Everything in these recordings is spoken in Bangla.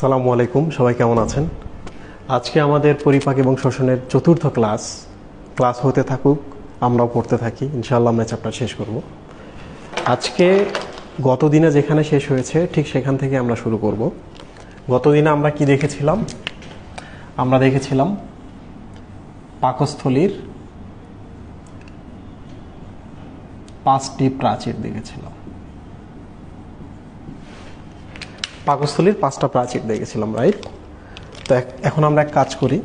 আসসালামু আলাইকুম, সবাই কেমন আছেন? আজকে আমাদের পরিপাক এবং শ্বসনের চতুর্থ ক্লাস হতে থাকুক, আমরাও পড়তে থাকি। ইনশাআল্লাহ আমরা চ্যাপ্টার শেষ করব। আজকে গত দিনে যেখানে শেষ হয়েছে ঠিক সেখান থেকে আমরা শুরু করব। গত দিনে আমরা কি দেখেছিলাম? আমরা দেখেছিলাম পাকস্থলীর 5টি প্রাচীর দেখেছিলাম। পাকস্থলীর 5টা প্রাচীর দেখেছিলাম, রাইট? তো এখন আমরা এক কাজ করি,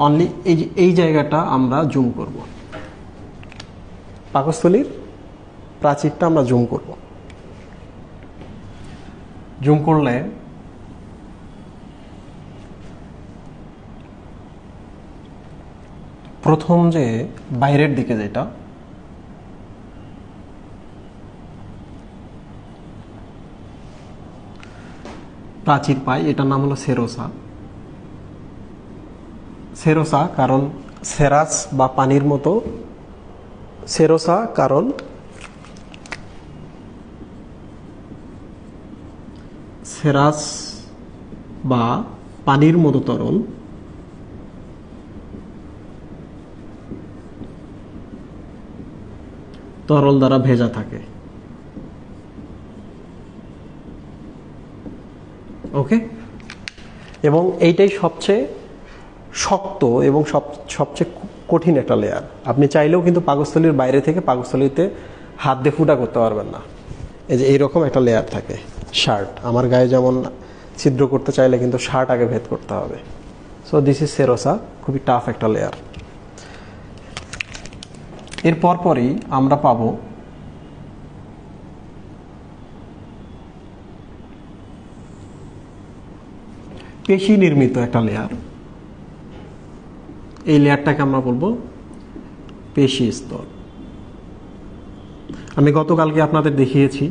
অনলি এই জায়গাটা আমরা জুম করব। পাকস্থলীর প্রাচীরটা আমরা জুম করব। জুম করলে প্রথম যে বাইরের দিকে যেটা প্রাচীর পাই, এটার নাম হলো সেরোসা। সেরোসা কারণ সেরাস বা পানির মতো, সেরোসা কারণ সেরাস বা পানির মতো তরল দ্বারা ভেজা থাকে। ওকে, এবং এইটাই সবচেয়ে শক্ত এবং সবচেয়ে কঠিন একটা লেয়ার। আপনি চাইলেও কিন্তু পাকস্থলীর বাইরে থেকে পাকস্থলীতে হাত দিয়ে ফুটা করতে পারবেন না। এই যে এইরকম একটা লেয়ার থাকে। শার্ট, আমার গায়ে যেমন ছিদ্র করতে চাইলে কিন্তু শার্ট আগে ভেদ করতে হবে। সো দিস ইজ সেরোসা, খুবই টাফ একটা লেয়ার। এর পরপরই আমরা পাবো পেশি নির্মিত একটা লেয়ার। এই লেয়ারটাকে আমরা বলবো পেশি স্তর। আমি গতকালকে আপনাদের দেখিয়েছি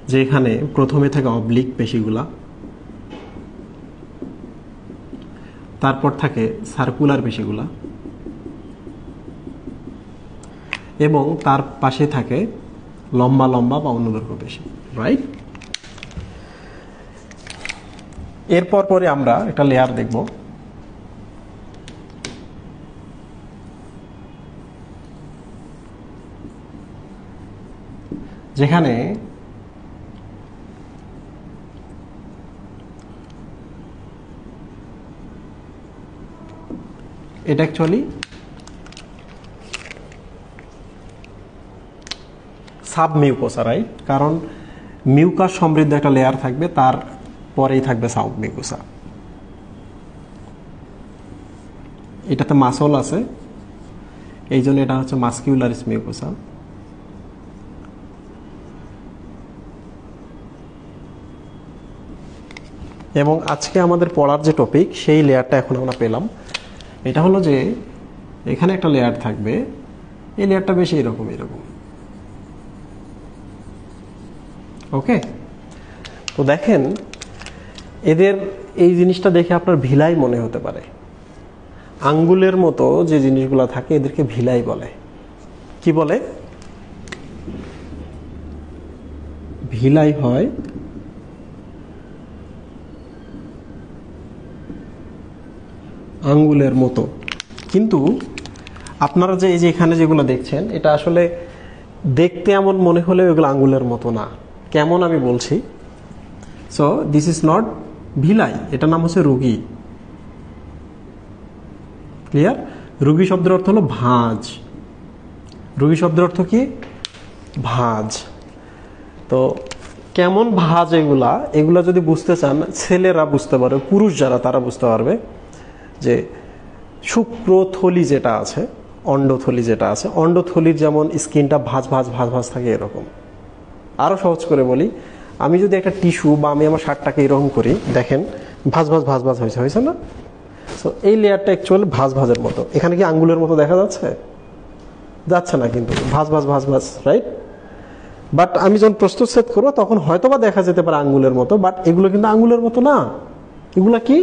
যে এখানে প্রথমে থাকে অবলিক পেশিগুলা, তারপর থাকে সার্কুলার পেশিগুলা, এবং তার পাশে থাকে লম্বা লম্বা বা অনুদৈর্ঘ্য পেশি, রাইট? এরপর পরে আমরা একটা লেয়ার দেখব যেখানে এটা অ্যাকচুয়ালি সাবমিউকোসা, রাইট? কারণ মিউকাস সমৃদ্ধ একটা লেয়ার থাকবে, তার পরেই থাকবে সাবমিউকোসা। এটাতে মাসল আছে, এই জন্য এটা হচ্ছে মাস্কিউলারিস মিউকোসা। এবং আজকে আমাদের পড়ার যে টপিক, সেই লেয়ারটা এখন আমরা পেলাম। এটা হলো যে এখানে একটা লেয়ার থাকবে, এই লেয়ারটা বেশি এরকম। ওকে, তো দেখেন এদের এই জিনিসটা দেখে আপনার ভিলাই মনে হতে পারে। আঙ্গুলের মতো যে জিনিসগুলো থাকে এদেরকে ভিলাই বলে। কি বলে? ভিলাই হয় আঙ্গুলের মতো। কিন্তু আপনারা যে এই যে এখানে যেগুলো দেখছেন, এটা আসলে দেখতে এমন মনে হলেও এগুলো আঙ্গুলের মতো না। কেমন আমি বলছি। So this is not villi, এটার নাম হচ্ছে রুগী। ক্লিয়ার? রুগী শব্দের অর্থ হলো ভাঁজ। রুগী শব্দের অর্থ কি? ভাঁজ। তো কেমন ভাঁজ এগুলা যদি বুঝতে চান, ছেলেরা বুঝতে পারবে, পুরুষ যারা তারা বুঝতে পারবে যে শুক্রথলি যেটা আছে, অন্ডথলি যেটা আছে, অন্ডথলির যেমন স্কিনটা ভাঁজ থাকে এরকম। আরো সহজ করে বলি, আমি যদি একটা টিস্যু বা আমি আমার শার্টটাকে এরকম করি, দেখেন ভাঁজ হয়েছে না? সো এই লেয়ারটা অ্যাকচুয়ালি ভাঁজের মতো। এখানে কি আঙ্গুলের মতো দেখা যাচ্ছে? যাচ্ছে না, কিন্তু ভাঁজ, রাইট? বাট আমি যখন প্রস্তুত করবো তখন হয়তো বা দেখা যেতে পারে আঙ্গুলের মতো, বাট এগুলো কিন্তু আঙ্গুলের মতো না। এগুলা কি?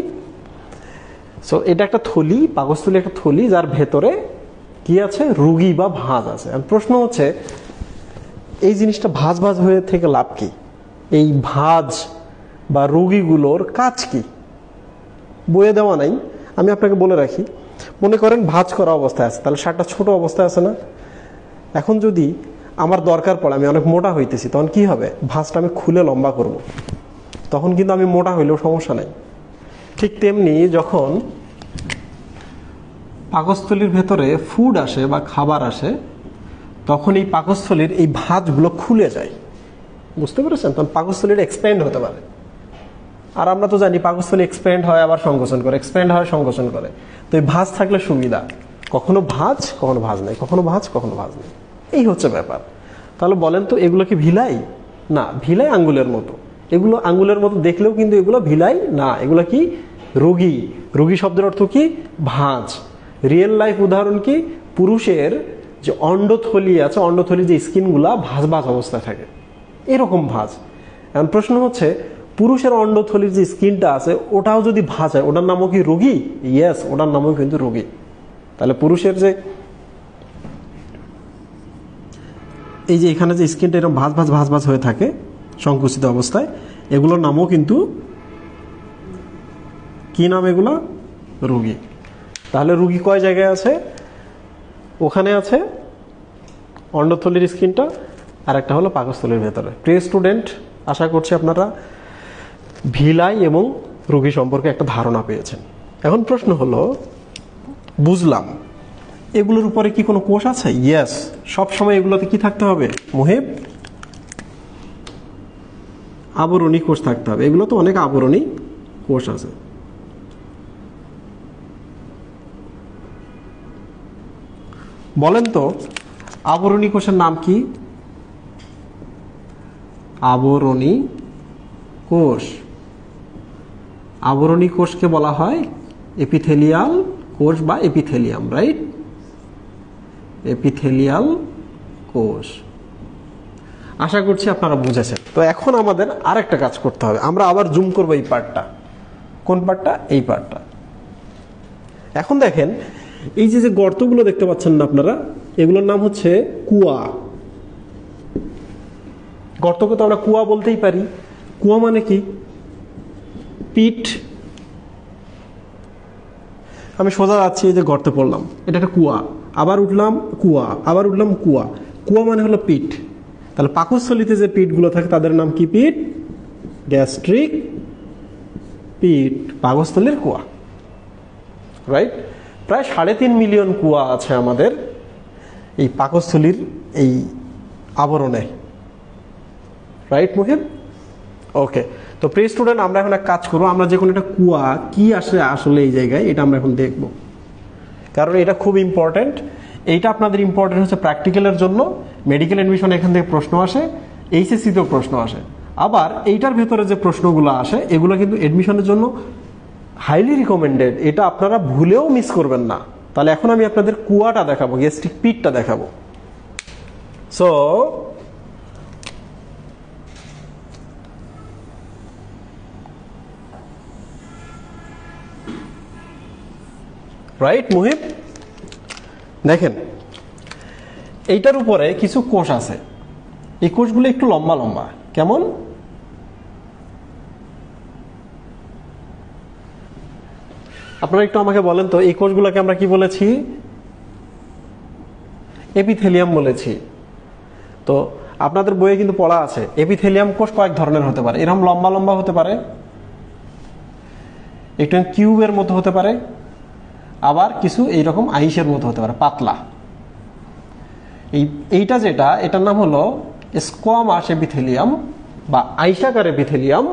সো এটা একটা থলি, পাকস্থলী একটা থলি, যার ভেতরে কি আছে? রুগী বা ভাঁজ আছে। প্রশ্ন হচ্ছে এই জিনিসটা ভাঁজ হয়ে থেকে লাভ কি? এই ভাঁজ বা রোগীগুলোর কাজ কি বইয়ে দেওয়া নাই, আমি আপনাকে বলে রাখি। মনে করেন ভাঁজ করা অবস্থায় আছে, তাহলে সারটা ছোট অবস্থায় আছে না? এখন যদি আমার দরকার পড়ে, আমি অনেক মোটা হইতেছি, তখন কি হবে? ভাঁজটা আমি খুলে লম্বা করব, তখন কিন্তু আমি মোটা হইলেও সমস্যা নাই। ঠিক তেমনি যখন পাকস্থলীর ভেতরে ফুড আসে বা খাবার আসে, তখন এই পাকস্থলীর এই ভাঁজগুলো খুলে যায়, বুঝতে পেরেছেন? তখন পাকস্থলীর এক্সপ্যান্ড হতে পারে। আর আমরা তো জানি পাকস্থলী এক্সপ্যান্ড হয় আবার সংকোচন করে, এক্সপ্যান্ড হয় সংকোচন করে। তো এই ভাঁজ থাকলে সুবিধা, কখনো ভাঁজ কখনো ভাঁজ নেই, কখনো ভাঁজ কখনো ভাঁজ নেই, এই হচ্ছে ব্যাপার। তাহলে বলেন তো এগুলো কি ভিলাই? না, ভিলাই আঙ্গুলের মতো। এগুলো আঙ্গুলের মতো দেখলেও কিন্তু এগুলো ভিলাই না, এগুলো কি? রোগী। রোগী শব্দের অর্থ কি? ভাঁজ। রিয়েল লাইফ উদাহরণ কি? পুরুষের যে অন্ডথলি আছে, অন্ডথলি যে স্কিনগুলা ভাঁজ ভাঁজ অবস্থায় থাকে, এরকম ভাঁজ। এখন প্রশ্ন হচ্ছে, পুরুষের অন্ডথলির যে স্কিনটা আছে ওটাও যদি ভাঁজ হয়, ওটার নামও কি রোগী? ইয়েস, ওটার নামও কিন্তু রোগী। তাহলে পুরুষের যে এই যে এখানে যে স্কিনটা এরকম ভাঁজ ভাঁজ ভাঁজ ভাঁজ হয়ে থাকে সংকুচিত অবস্থায়, এগুলোর নামও কিন্তু কি নাম? এগুলো রোগী। তাহলে রোগী কয় জায়গায় আছে? ওখানে আছে অন্ডথলির স্কিনটা, আর একটা হলো পাকস্থলীর ভেতরে। প্রিয় স্টুডেন্ট, আশা করছি আপনারা ভিলাই এবং রোগী সম্পর্কে একটা ধারণা পেয়েছেন। এখন প্রশ্ন হলো, বুঝলাম এগুলোর উপরে কি কোনো কোষ আছে? ইয়েস, সবসময় এগুলোতে কি থাকতে হবে মুহিব? আবরণী কোষ থাকতে হবে। এগুলো তো অনেক আবরণী কোষ আছে। বলেন তো আবরণী কোষের নাম কি? আবরণী কোষ। আবরণী কোষকে বলা হয় এপিথেলিয়াল কোষ বা এপিথেলিয়াম, রাইট? এপিথেলিয়াল কোষ। আশা করছি আপনারা বুঝেছেন। তো এখন আমাদের আরেকটা কাজ করতে হবে, আমরা আবার জুম করবো এই পার্টটা। কোন পার্টটা? এই পার্টটা। এখন দেখেন, এই যে যে গর্তগুলো দেখতে পাচ্ছেন না আপনারা, এগুলোর নাম হচ্ছে কুয়া। গর্তকে তো আমরা কুয়া বলতেই পারি। কুয়া মানে কি? পিট। আমি সোজা যাচ্ছি, এই যে গর্তে পড়লাম, এটা একটা কুয়া, আবার উঠলাম কুয়া, আবার উঠলাম কুয়া। কুয়া মানে হলো পিট। তাহলে পাকস্থলীতে যে পিটগুলো থাকে তাদের নাম কি? পিট। গ্যাস্ট্রিক পিট, পাকস্থলীর কুয়া, রাইট? প্রায় 3.5 মিলিয়ন কুয়া আছে আমাদের এই পাকস্থলীর এই আবরণে, রাইট মুহিব? ওকে। তো প্রিয় স্টুডেন্ট, আমরা এখন এক কাজ করবো, আমরা যে কোনো একটা কুয়া কি আসে আসলে এই জায়গায়, এটা আমরা এখন দেখব, কারণ এটা খুব ইম্পর্টেন্ট। এইটা আপনাদের ইম্পর্টেন্ট হচ্ছে প্র্যাকটিক্যালের জন্য। মেডিকেল এডমিশন এখান থেকে প্রশ্ন আসে, এইচএসসিতেও প্রশ্ন আসে। আবার এইটার ভেতরে যে প্রশ্নগুলো আসে এগুলো কিন্তু এডমিশনের জন্য হাইলি রিকমেন্ডেড, এটা আপনারা ভুলেও মিস করবেন না। তাহলে এখন আমি আপনাদের কুয়াটা দেখাবো, গ্যাস্ট্রিক পিটটা দেখাবো। সো রাইট মুহিব, দেখেন এইটার উপরে কিছু কোষ আছে। এই কোষগুলো একটু লম্বা লম্বা, কেমন? আপনারা একটু আমাকে বলেন তো, এই কোষগুলোকে আমরা কি বলেছি? এপিথেলিয়াম বলেছি। তো আপনাদের বইয়ে কিন্তু পড়া আছে এপিথেলিয়াম কোষ কয়েক ধরনের হতে পারে। এরকম লম্বা লম্বা হতে পারে, একটু কিউবের মতো হতে পারে, আবার কিছু এইরকম আইসের মতো হতে পারে, পাতলা। এইটা যেটা, এটার নাম হলো স্কোয়ামাস এপিথেলিয়াম বা আইসাকার এপিথেলিয়াম।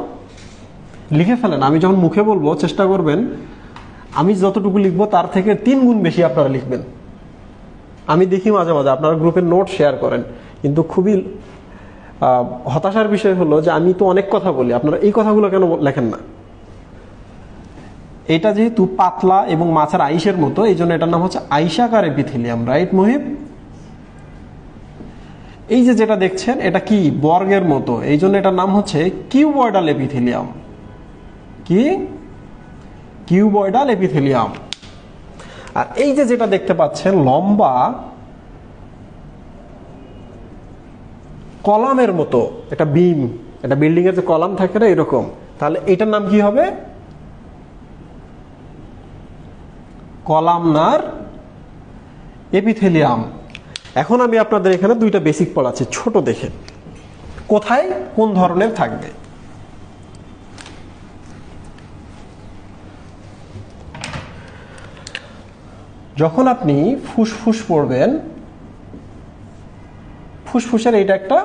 লিখে ফেলেন, আমি যখন মুখে বলবো চেষ্টা করবেন আমি যতটুকু লিখবো তার থেকে 3 গুণ বেশি আপনারা লিখবেন। আমি দেখি মাঝে মাঝে আপনারা গ্রুপের নোট শেয়ার করেন, কিন্তু খুবই হতাশার বিষয় হলো যে আমি তো অনেক কথা বলি, আপনারা এই কথাগুলো কেন লেখেন না? এটা যেহেতু পাতলা এবং মাছের আইসের মতো, এই জন্য এটার নাম হচ্ছে আইসাকার এপিথেলিয়াম, রাইট মুহিব? এই যে যেটা দেখছেন এটা কি? বর্গের মতো, এই জন্য এটার নাম হচ্ছে কিউবয়েডাল এপিথেলিয়াম। কি? Cuboidal epithelium. আর এই যে যেটা দেখতে পাচ্ছেন লম্বা কলামের মতো, এটা বিম, এটা বিল্ডিং এর যে কলাম থাকে না এরকম, তাহলে এটার নাম কি হবে? Columnar epithelium. এখন আমি আপনাদের এখানে দুইটা বেসিক পড়াচ্ছি ছোট দেখে, কোথায় কোন ধরনের থাকবে। যখন আপনি ফুসফুস পড়বেন, ফুসফুসের এটা একটা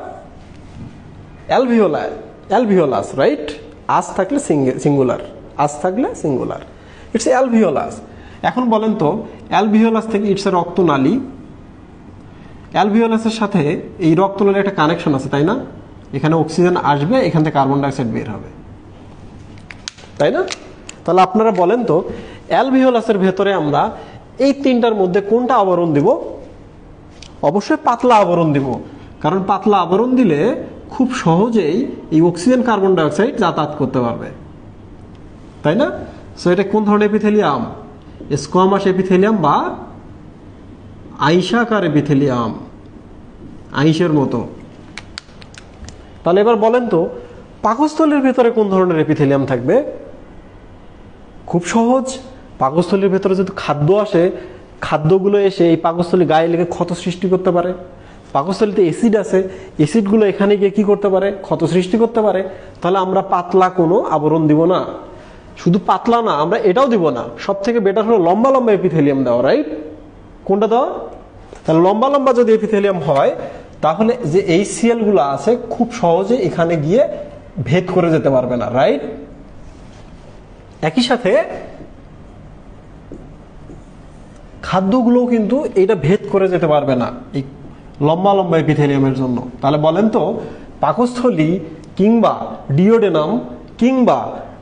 অ্যালভিওলাস, রাইট? আস থাকলে সিঙ্গুলার, আস থাকলে সিঙ্গুলার, ইটস অ্যালভিওলাস। এখন বলেন তো, অ্যালভিওলাস থেকে ইটস এ রক্তনালী, অ্যালভিওলাসের সাথে এই রক্তনালীর একটা কানেকশন আছে, তাই না? এখানে অক্সিজেন আসবে, এখান থেকে কার্বন ডাইঅক্সাইড বের হবে, তাই না? তাহলে আপনারা বলেন তো, অ্যালভিওলাসের ভেতরে আমরা এই তিনটার মধ্যে কোনটা আবরণ দিব? অবশ্যই পাতলা আবরণ দিব, কারণ পাতলা আবরণ দিলে খুব সহজেই এই অক্সিজেন কার্বন ডাইঅক্সাইড যাতায়াত করতে পারবে, তাই না? সো এটা কোন ধরনের এপিথেলিয়াম? স্কোয়ামাস এপিথেলিয়াম বা আইসাকার এপিথেলিয়াম, আইসের মতো। তাহলে এবার বলেন তো, পাকস্থলীর ভেতরে কোন ধরনের এপিথেলিয়াম থাকবে? খুব সহজ, পাকস্থলীর ভেতরে যদি খাদ্য আসে, খাদ্যগুলো এসে এই পাকস্থলী গায়ে লেগে ক্ষত সৃষ্টি করতে পারে। পাকস্থলীতে অ্যাসিড আছে, অ্যাসিডগুলো এখানে গিয়ে কি করতে পারে? ক্ষত সৃষ্টি করতে পারে। তাহলে আমরা পাতলা কোনো আবরণ দিব না। শুধু পাতলা না, আমরা এটাও দিব না, সব থেকে বেটার হলো লম্বা লম্বা এপিথেলিয়াম দেওয়া, রাইট? কোনটা দেওয়া? তাহলে লম্বা লম্বা যদি এপিথেলিয়াম হয়, তাহলে যে HCl গুলো আছে খুব সহজে এখানে গিয়ে ভেদ করে যেতে পারবে না, রাইট? একই সাথে খাদ্যগুলোও কিন্তু এটা ভেদ করে যেতে পারবে না এই লম্বা লম্বা এপিথেলিয়ামের জন্য। তাহলে বলেন তো, পাকস্থলী কিংবা ডিওডেনাম কিংবা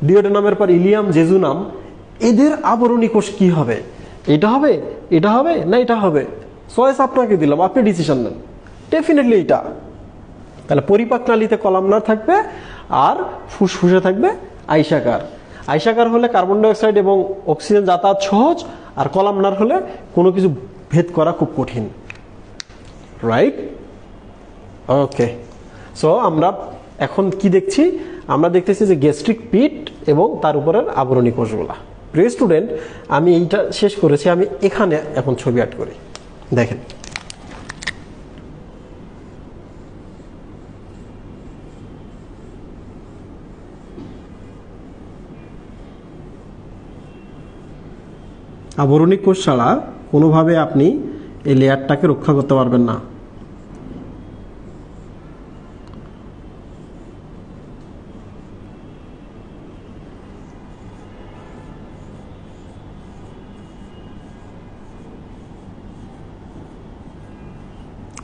ডিওডেনামের পর ইলিয়াম জেজুনাম, এদের আবরণী কোষ কি হবে? এটা হবে, এটা হবে, না এটা হবে? চয়েস আপনাকে দিলাম, আপনি ডিসিশন নেন। ডেফিনেটলি এটা। তাহলে পরিপাক নালীতে কলামনার থাকবে, আর ফুসফুসে থাকবে আইসাকার। আইসাকার হলে কার্বন ডাইঅক্সাইড এবং অক্সিজেন যাতায়াত সহজ, আর কলামনার হলে কোনো কিছু ভেদ করা খুব কঠিন, রাইট? ওকে, সো আমরা এখন কি দেখছি? আমরা দেখতেছি যে গ্যাস্ট্রিক পিট এবং তার উপরের আবরণী কোষগুলা। প্রিয় স্টুডেন্ট, আমি এইটা শেষ করেছি, আমি এখানে এখন ছবি আঁট করি, দেখেন। আবরণী কোষ ছাড়া কোনোভাবে আপনি এই লেয়ারটাকে রক্ষা করতে পারবেন না।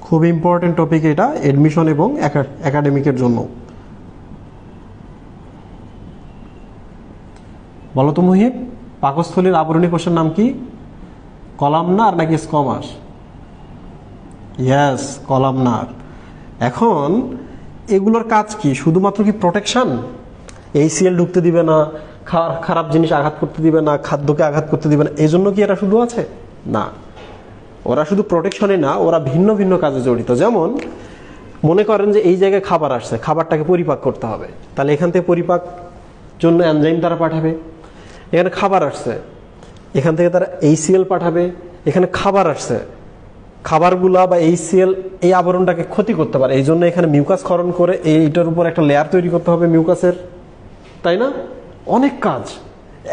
খুব ইম্পর্টেন্ট টপিক এটা, এডমিশন এবং একাডেমিকের জন্য। বলো তো মুহিব, পাকস্থলীর আবরণী কোষের নাম কি? কলামনার নাকি স্কোয়ামাস? Yes, columnar. এখন এগুলোর কাজ কি? শুধুমাত্র কি প্রোটেকশন? HCl ঢুকতে দিবে না, খারাপ জিনিস আঘাত করতে দিবে না, খাদ্যকে আঘাত করতে দিবে না, এই জন্য কি এরা শুধু আছে? না, ওরা শুধু প্রোটেকশনই না, ওরা ভিন্ন ভিন্ন কাজে জড়িত। যেমন মনে করেন যে এই জায়গায় খাবার আসছে, খাবারটাকে পরিপাক করতে হবে, তাহলে এখান থেকে পরিপাক জন্য এনজাইম তারা পাঠাবে। এখানে খাবার আসছে, এখান থেকে তারা HCl পাঠাবে। এখানে খাবার আসছে, খাবারগুলা বা HCl এই আবরণটাকে ক্ষতি করতে পারে, এই জন্য এখানে মিউকাস ক্ষরণ করে এইটার উপর একটা লেয়ার তৈরি করতে হবে মিউকাসের, তাই না? অনেক কাজ,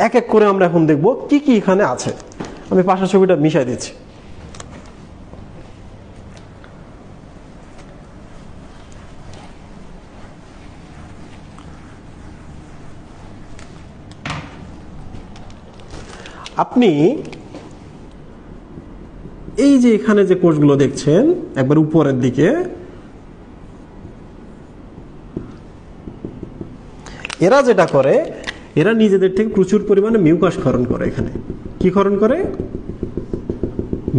এক এক করে আমরা এখন দেখব কি কি এখানে আছে। আমি পাশের ছবিটা মিশাই দিচ্ছি। আপনি এই যে এখানে যে কোষগুলো দেখছেন একবার উপরের দিকে, এরা যেটা করে, এরা নিজেদের থেকে প্রচুর পরিমাণে মিউকাস ক্ষরণ করে। এখানে কি ক্ষরণ করে?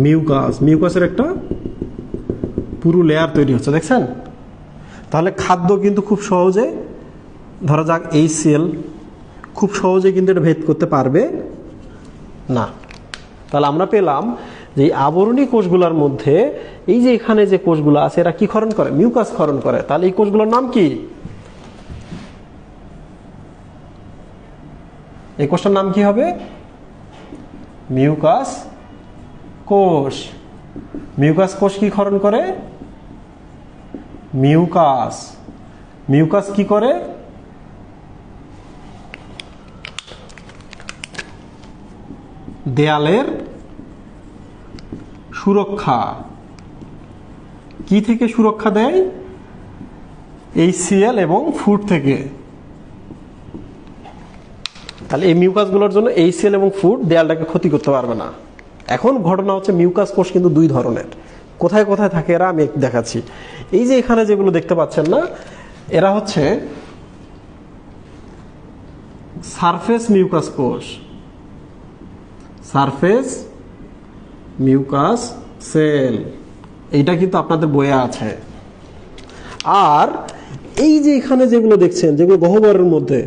মিউকাস। মিউকাসের একটা পুরো লেয়ার তৈরি হচ্ছে, দেখছেন? তাহলে খাদ্য কিন্তু খুব সহজে, ধরা যাক HCl, খুব সহজে কিন্তু এটা ভেদ করতে পারবে না। তাহলে আমরা পেলাম যে আবরণী কোষগুলোর মধ্যে এই যে এখানে যে কোষগুলো আছে, এরা কি ক্ষরণ করে? মিউকাস ক্ষরণ করে। তাহলে এই কোষগুলোর নাম কি? এই কোষটার নাম কি হবে? মিউকাস কোষ। মিউকাস কোষ কি ক্ষরণ করে? মিউকাস। মিউকাস কি করে? দেয়ালের সুরক্ষা। কি থেকে সুরক্ষা দেয়? HCl এবং ফুড থেকে। তাহলে এই মিউকাসগুলোর জন্য HCl এবং ফুড দেয়ালটাকে ক্ষতি করতে পারবে না। এখন ঘটনা হচ্ছে মিউকাস কোষ কিন্তু দুই ধরনের। কোথায় কোথায় থাকে এরা আমি দেখাচ্ছি। এই যে এখানে যেগুলো দেখতে পাচ্ছেন না, এরা হচ্ছে সারফেস মিউকাস কোষ। সারফেস মিউকাস সেল, এইটা কিন্তু আপনাদের বইয়ে আছে। আর এই যে এখানে যেগুলো দেখছেন, যেগুলো গহ্বরের মধ্যে,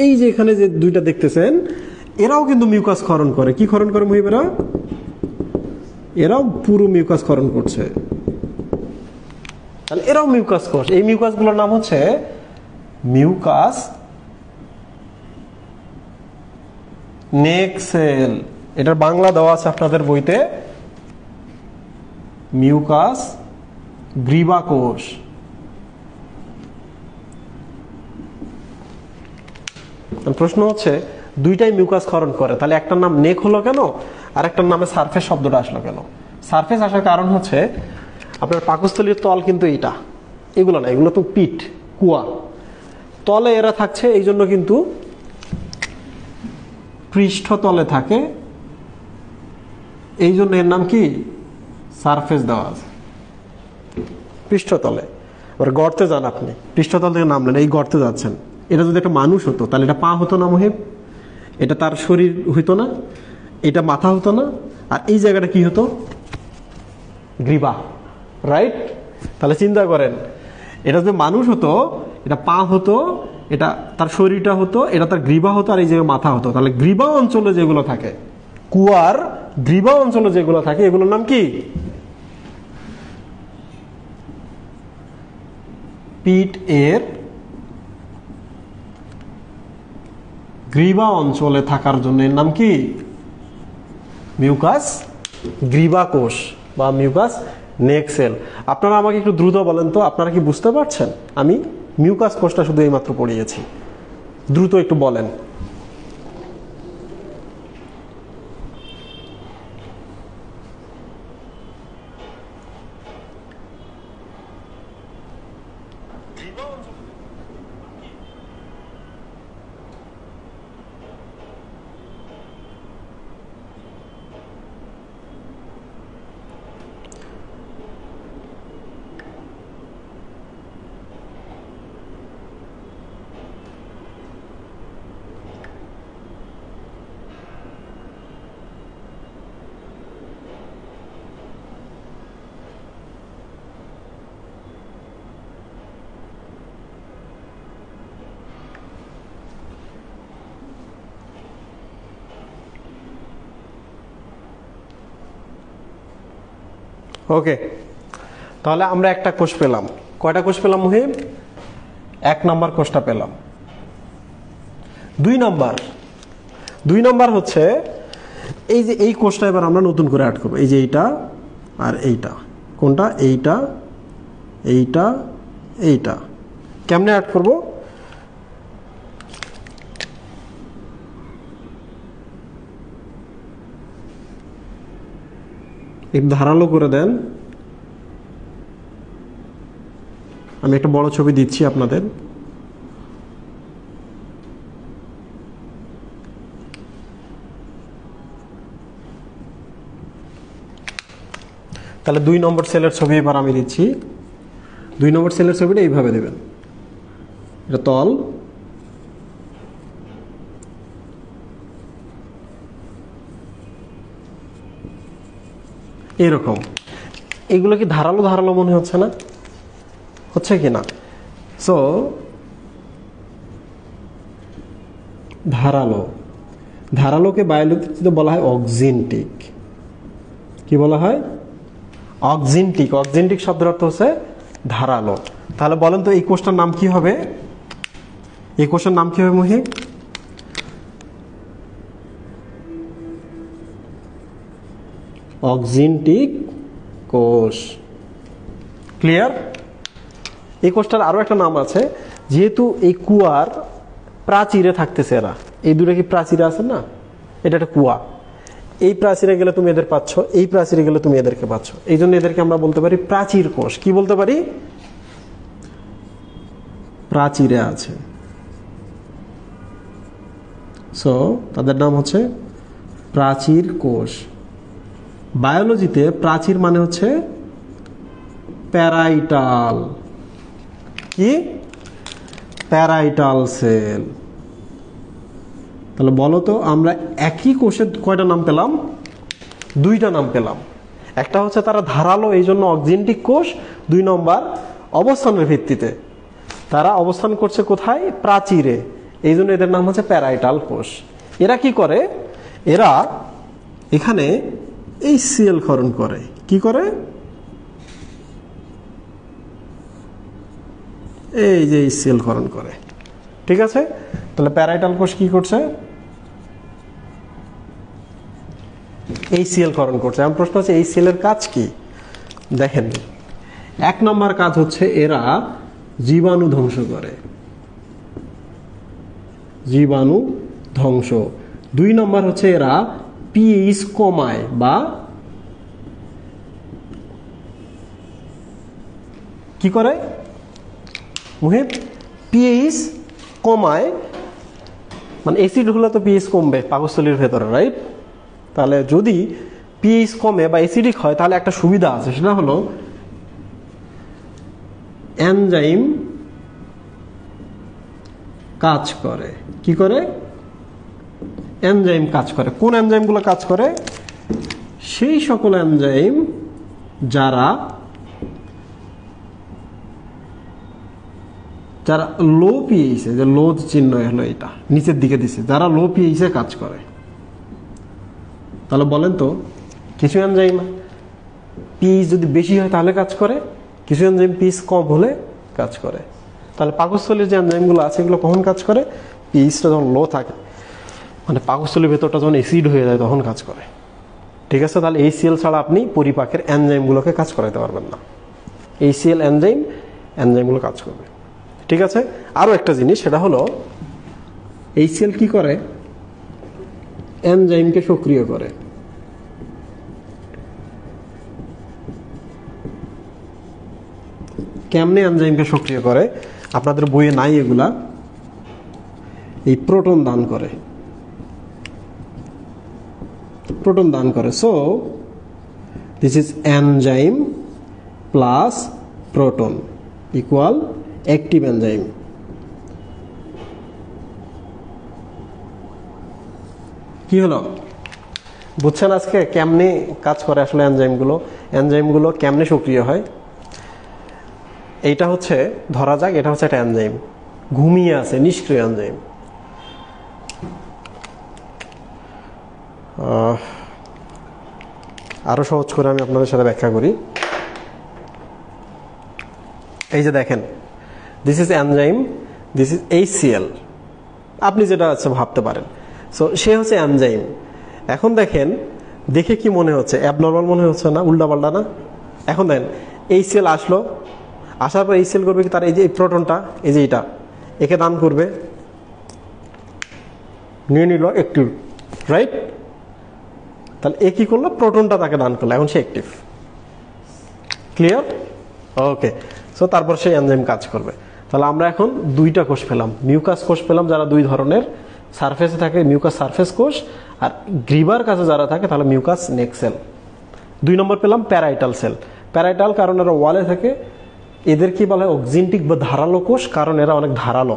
এই যে এখানে যে দুইটা দেখতেছেন, এরাও কিন্তু মিউকাস ক্ষরণ করে। কি ক্ষরণ করে মহিবেরা? এরাও পুরো মিউকাস ক্ষরণ করছে। তাহলে এরাও মিউকাস কোষ। এই মিউকাসগুলোর নাম হচ্ছে মিউকাস নেক সেল। এটার বাংলা দেওয়া আছে আপনাদের বইতে, মিউকাস গ্রীবা কোষ। প্রশ্ন হচ্ছে দুইটাই মিউকাস ক্ষরণ করে, তাহলে একটার নাম নেক হলো কেন আর একটার নামে সারফেস শব্দটা আসলো কেন? সারফেস আসার কারণ হচ্ছে আপনার পাকস্থলীর তল কিন্তু এইটা, এগুলো না, এগুলো তো পিঠ, কুয়া, তলে এরা থাকছে, এই জন্য কিন্তু পৃষ্ঠতলে থাকে, এই জন্য এর নাম কি? সারফেস দেওয়া আছে পৃষ্ঠতলে। এবার গর্তে যান, আপনি পৃষ্ঠতল থেকে নামলেন, এই গর্তে যাচ্ছেন। এটা যদি একটা মানুষ হতো তাহলে এটা পা হতো না মহিব, এটা তার শরীর হইতো না, এটা মাথা হতো না, আর এই জায়গাটা কি হতো? গ্রীবা, রাইট? তাহলে চিন্তা করেন, এটা যদি মানুষ হতো, এটা পা হতো, এটা তার শরীরটা হতো, এটা তার গ্রীবা হতো, আর এই জায়গায় মাথা হতো। তাহলে গ্রীবা অঞ্চলে যেগুলো থাকে, কুয়ার গ্রীবা অঞ্চলে যেগুলো থাকে, এগুলোর নাম কি? পিঠ এর গ্রীবা অঞ্চলে থাকার জন্য এর নাম কি? মিউকাস গ্রীবা কোষ বা মিউকাস নেক সেল। আপনারা আমাকে একটু দ্রুত বলেন তো, আপনারা কি বুঝতে পারছেন? আমি মিউকাস কোষটা শুধু এইমাত্র পড়িয়েছি, দ্রুত একটু বলেন। ওকে, তাহলে আমরা একটা কোষ পেলাম। কয়টা কোষ পেলাম মুহিব? 1 নাম্বার কোষটা পেলাম। 2 নাম্বার হচ্ছে এই যে এই কোষটা এবার আমরা নতুন করে অ্যাড করবো। এই যে এইটা আর এইটা, কোনটা? এইটা, এইটা, এইটা। কেমনে অ্যাড করব? একটু ধারালো করে দেন, আমি একটা বড় ছবি দিচ্ছি আপনাদের। তাহলে 2 নম্বর সেলের ছবি এবার আমি দিচ্ছি। 2 নম্বর সেলের ছবিটা এইভাবে দেবেন, এটা তল, এরকম। এগুলো কি ধারালো ধারালো মনে হচ্ছে না? হচ্ছে কি না? সো ধারালো, ধারালোকে বায়োলজিতে বলা হয় অক্সিনটিক। কি বলা হয়? অক্সিনটিক। অক্সিনটিক শব্দের অর্থ হচ্ছে ধারালো। তাহলে বলেন তো এই কোষটার নাম কি হবে? এই কোষের নাম কি হবে মুহিব? অক্সিনটিক কোষ। ক্লিয়ার? এই কোষটার আরো একটা নাম আছে, যেহেতু এই কুয়ার প্রাচীরে থাকতেছে এরা, এই দুটো কি প্রাচীরে আছে না, এটা একটা কুয়া, এই প্রাচীরে গেলে তুমি এদের পাচ্ছ, এই প্রাচীরে গেলে তুমি এদেরকে পাচ্ছ, এই জন্য এদেরকে আমরা বলতে পারি প্রাচীর কোষ। কি বলতে পারি? প্রাচীরে আছে, সো তাদের নাম হচ্ছে প্রাচীর কোষ। বায়োলজিতে প্রাচীর মানে হচ্ছে প্যারাইটাল। কি? Parietal sell. তাহলে বলো তো আমরা একই কোষের কয়টা নাম পেলাম? দুইটা নাম পেলাম। একটা হচ্ছে তারা ধারালো, এই জন্য অক্সিনটিক কোষ। 2 নম্বর অবস্থানের ভিত্তিতে, তারা অবস্থান করছে কোথায়? প্রাচীরে, এই জন্য এদের নাম হচ্ছে প্যারাইটাল কোষ। এরা কি করে? এরা এখানে এই সেল ক্ষরণ করে। কি করে? এই যে এই সেল ক্ষরণ করে। ঠিক আছে? তাহলে প্যারাইটাল কোষ কি করছে? এই সেল ক্ষরণ করছে। এখন প্রশ্ন হচ্ছে এই সেলের কাজ কি? দেখেন, 1 নম্বর কাজ হচ্ছে এরা জীবাণু ধ্বংস করে, জীবাণু ধ্বংস। 2 নম্বর হচ্ছে এরা পিএইচ কমায়, বা কি করে মুহিব? পিএইচ কমায়, মানে অ্যাসিড হলে তো পিএইচ কমবে পাকস্থলীর ভেতরে, রাইট? তাহলে যদি পিএইচ কমে বা অ্যাসিডিক হয়, তাহলে একটা সুবিধা আছে, সেটা হলো এনজাইম কাজ করে। কি করে? এনজাইম কাজ করে। কোন এনজাইমগুলো কাজ করে? সেই সকল এনজাইম যারা যারা লো পিএইচে, যে লো চিহ্ন হলো এটা নিচের দিকে দিছে, যারা লো পিএইচে কাজ করে। তাহলে বলেন তো, কিছু এনজাইম পিএইচ যদি বেশি হয় তাহলে কাজ করে, কিছু এনজাইম পিএইচ কম হলে কাজ করে। তাহলে পাকস্থলীর যে এনজাইমগুলো আছে এগুলো কখন কাজ করে? পিএইচটা যখন লো থাকে, মানে পাকস্থলীর ভেতরটা যখন অ্যাসিড হয়ে যায় তখন কাজ করে। ঠিক আছে? তাহলে এই সেল ছাড়া আপনি পরিপাকের এনজাইমগুলোকে কাজ করাতে পারবেন না। এই সেল এনজাইমগুলো কাজ করবে। ঠিক আছে? আরো একটা জিনিস, সেটা হলো এই সেল কি করে? এনজাইমকে সক্রিয় করে। কেমনে এনজাইমকে সক্রিয় করে? আপনাদের বইয়ে নাই এগুলা। এই প্রোটন দান করে, প্রোটন দান করে। So this is enzyme plus proton equal active enzyme. কি হলো? বুঝছেন আজকে কেমনে কাজ করে আসলে এনজাইমগুলো কেমনে সক্রিয় হয়? এইটা হচ্ছে, ধরা যাক এটা হচ্ছে একটা এনজাইম, ঘুমিয়ে আছে, নিষ্ক্রিয় এনজাইম। আরো সহজ করে আমি আপনাদের সাথে ব্যাখ্যা করি। এই যে দেখেন, this is enzyme, this is HCl, আপনি যেটা আছে ভাবতে পারেন। সো সে হচ্ছে এনজাইম। এখন দেখেন, দেখে কি মনে হচ্ছে? অ্যাবনর্মাল মনে হচ্ছে না? উল্টাপাল্টা না? এখন দেখেন, HCl আসলো, আসার পর HCl করবে কি? তার এই যে প্রোটনটা, এই যে এটা, একে দান করবে, নিয়ে নিল অ্যাক্টিভ, রাইট? তাহলে এ কি করলো? প্রোটনটা তাকে দান করলো, এখন সে অ্যাক্টিভ। ক্লিয়ার? ওকে। সো তারপর সেই এনজাইম কাজ করবে। তাহলে আমরা এখন 2টা কোষ পেলাম, মিউকাস কোষ পেলাম যারা 2 ধরনের, সারফেসে থাকে মিউকাস সারফেস কোষ, আর গ্রিবার কাছে যারা থাকে তাহলে মিউকাস নেক সেল। 2 নম্বর পেলাম প্যারাইটাল সেল। প্যারাইটাল কারণ এরা ওয়ালে থাকে, এদের কি বলা হয়? অক্সিনটিক বা ধারালো কোষ, কারণ এরা অনেক ধারালো।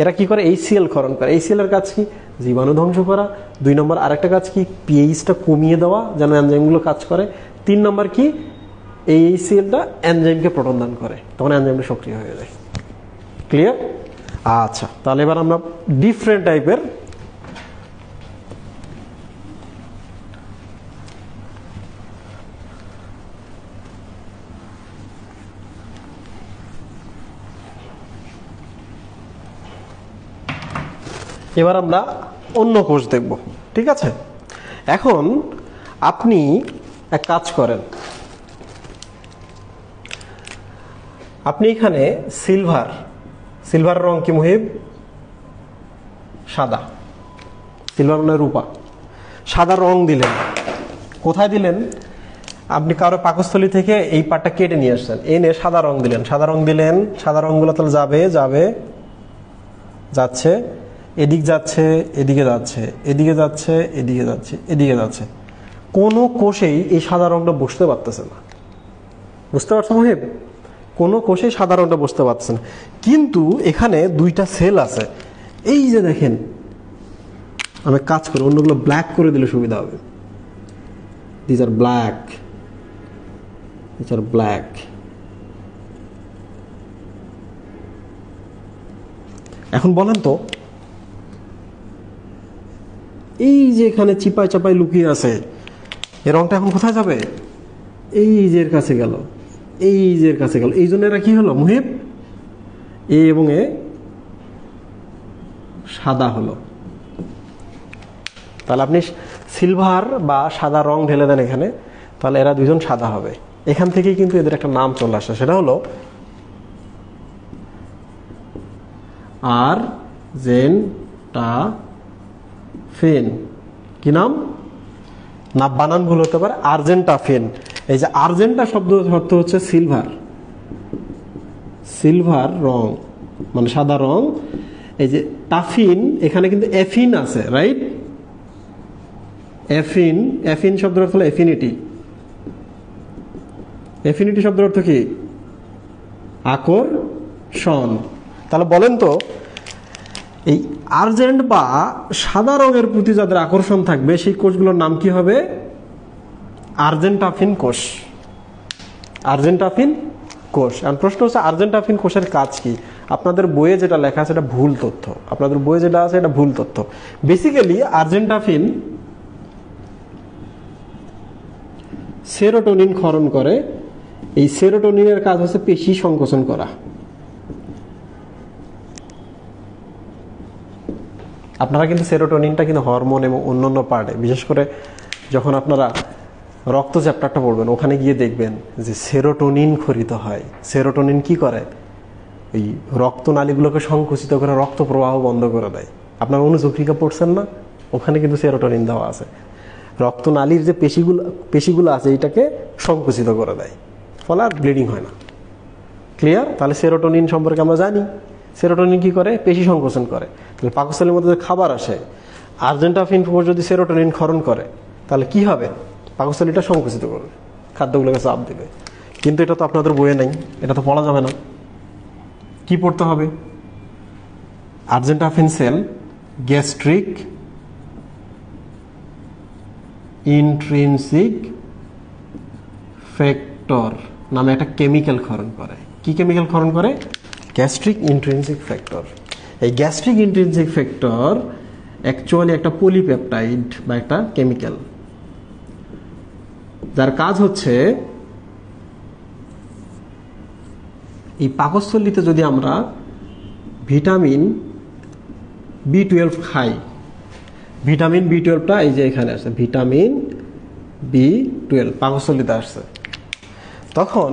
এরা কি করে? HCl ক্ষরণ করে। HCl এর কাজ কি? জীবাণু ধ্বংস করা। 2 নম্বর আরেকটা কাজ কি? পিএইচটা কমিয়ে দেওয়া, যেন এনজাইমগুলো কাজ করে। 3 নম্বর কি? এই HClটা এনজাইমকে প্রোটন দান করে, তখন এনজাইমটা সক্রিয় হয়ে যায়। ক্লিয়ার? আচ্ছা, তাহলে এবার আমরা ডিফারেন্ট টাইপের এবার আমরা অন্য কোষ দেখব, ঠিক আছে? এখন আপনি এক কাজ করেন, আপনি এখানে সিলভার রং কি মুহিব? সাদা। সিলভার মানে রূপা। সাদা রং দিলেন, কোথায় দিলেন? আপনি কারো পাকস্থলী থেকে এই পাটটা কেটে নিয়ে আসছেন, এনে সাদা রং দিলেন। সাদা রংগুলো তাহলে যাবে, যাচ্ছে, এদিকে যাচ্ছে, এদিকে যাচ্ছে, এদিকে যাচ্ছে, এদিকে যাচ্ছে, এদিকে যাচ্ছে। কোনো কোষেই এই সাদা রংটা বসতে পারতেছে না। বুঝতে পারছো মুহিব? কোনো কোষেই সাদা রংটা বসতে পারতেছে না। কিন্তু এখানে দুইটা সেল আছে, এই যে দেখেন, আমি কাজ করি, অন্যগুলো ব্ল্যাক করে দিলে সুবিধা হবে। This are black. এখন বলেন তো, এই যে এখানে চিপাই চাপাই লুকিয়ে আছে, এই রংটা এখন কোথায় যাবে? এই যে এর কাছে গেল, এই জন্য এরা কি হলো মুহিব? এ এবং এ সাদা হলো। তাহলে আপনি সিলভার বা সাদা রং ঢেলে দেন এখানে, তাহলে এরা দুইজন সাদা হবে। এখান থেকেই কিন্তু এদের একটা নাম চলে আসে, সেটা হলো আর্জেন্টাফিন। কি নাম? না বানান ভুল হতে পারে, আর্জেন্টাফিন। এই যে আর্জেন্টা শব্দ অর্থ হচ্ছে সিলভার রং মানে সাদা রং। এই যে টাফিন, এখানে কিন্তু এফিন আছে, রাইট? এফিন শব্দের অর্থ হলো এফিনিটি শব্দের অর্থ কি? আকর্ষণ। তাহলে বলেন তো, এই আর্জেন্ট বা সাদা রঙের প্রতি যাদের আকর্ষণ থাকবে সেই কোষগুলোর নাম কি হবে? আর্জেন্টাফিন কোষ। এখন প্রশ্ন হচ্ছে, আর্জেন্টাফিন কোষের কাজ কি? আপনাদের বইয়ে যেটা লেখা আছে এটা ভুল তথ্য। বেসিক্যালি আর্জেন্টাফিন সেরোটোনিন ক্ষরণ করে। এই সেরোটোনিনের কাজ হচ্ছে পেশি সংকোচন করা। আপনারা কিন্তু সেরোটোনিনটা কিন্তু হরমোন এবং অন্যান্য পার্টে, বিশেষ করে যখন আপনারা রক্ত চ্যাপ্টারটা পড়বেন, ওখানে গিয়ে দেখবেন যে সেরোটোনিন খরিত হয়। সেরোটোনিন কি করে? এই রক্তনালীগুলোকে সংকুচিত করে রক্ত প্রবাহ বন্ধ করে দেয়। আপনারা অনুচক্রিকা পড়ছেন না? ওখানে কিন্তু সেরোটোনিন দেওয়া আছে। রক্তনালীর যে পেশিগুলো আছে এটাকে সংকুচিত করে দেয়, ফলে আর ব্লিডিং হয় না। ক্লিয়ার? তাহলে সেরোটোনিন সম্পর্কে আমরা জানি। সেরোটোনিন কি করে? পেশি সংকোচন করে। তাহলে পাকস্থলীর মধ্যে খাবার আসে, আর্জেন্টাফিন কোষ যদি সেরোটোনিন ক্ষরণ করে তাহলে কি হবে? পাকস্থলীটা সংকুচিত করবে, খাদ্যগুলোকে চাপ দিবে। কিন্তু এটা তো আপনাদের বইয়ে নাই, এটা তো পড়া যাবে না। কি পড়তে হবে? আর্জেন্টাফিন সেল গ্যাস্ট্রিক ইন্ট্রিনসিক ফ্যাক্টর নামে একটা কেমিক্যাল ক্ষরণ করে। কি কেমিক্যাল ক্ষরণ করে? Gastric intrinsic factor. এই গ্যাস্ট্রিক ইন্ট্রিনসিক ফ্যাক্টর অ্যাকচুয়ালি একটা পলিপেপটাইড বা একটা কেমিক্যাল, যার কাজ হচ্ছে এই পাকস্থলীতে যদি আমরা ভিটামিন B12 খাই, ভিটামিন B12টা এই যে এখানে আসছে, ভিটামিন B12 পাকস্থলীতে আসছে, তখন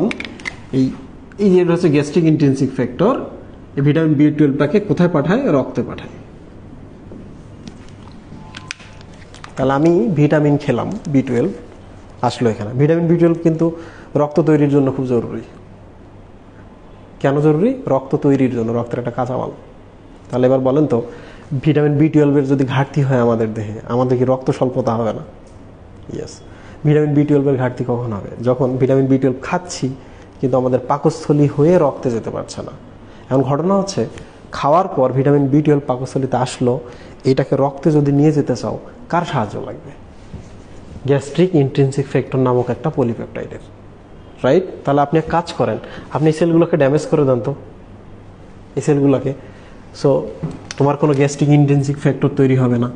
এই যে হচ্ছে গ্যাস্ট্রিক ইন্টেনসিভ ফ্যাক্টর, এই ভিটামিন B12টাকে কোথায় পাঠায়? রক্তে পাঠায়। তাহলে আমি ভিটামিন খেলাম, B12 আসলো এখানে। ভিটামিন B12 কিন্তু রক্ত তৈরির জন্য খুব জরুরি। কেন জরুরি? রক্ত তৈরির জন্য, রক্তের একটা কাঁচামাল। তাহলে এবার বলেন তো, ভিটামিন B12 এর যদি ঘাটতি হয় আমাদের দেহে, আমাদের কি রক্ত স্বল্পতা হবে না? ইয়েস। ভিটামিন B12 এর ঘাটতি কখন হবে? যখন ভিটামিন B12 খাচ্ছি কিন্তু আমাদের পাকস্থলী হয়ে রক্তে যেতে পারছে না। এখন ঘটনা হচ্ছে, খাওয়ার পর ভিটামিন B12 পাকস্থলীতে আসলো, এটাকে রক্তে যদি নিয়ে যেতে চাও, কার সাহায্য লাগবে? গ্যাস্ট্রিক ইন্ট্রিনসিক ফ্যাক্টর নামক একটা পলিপেপটাইডের, রাইট? তাহলে আপনি এক কাজ করেন, আপনি এই সেলগুলোকে ড্যামেজ করে দেন তো, এই সেলগুলোকে। সো তোমার কোনো গ্যাস্ট্রিক ইন্ট্রিনসিক ফ্যাক্টর তৈরি হবে না।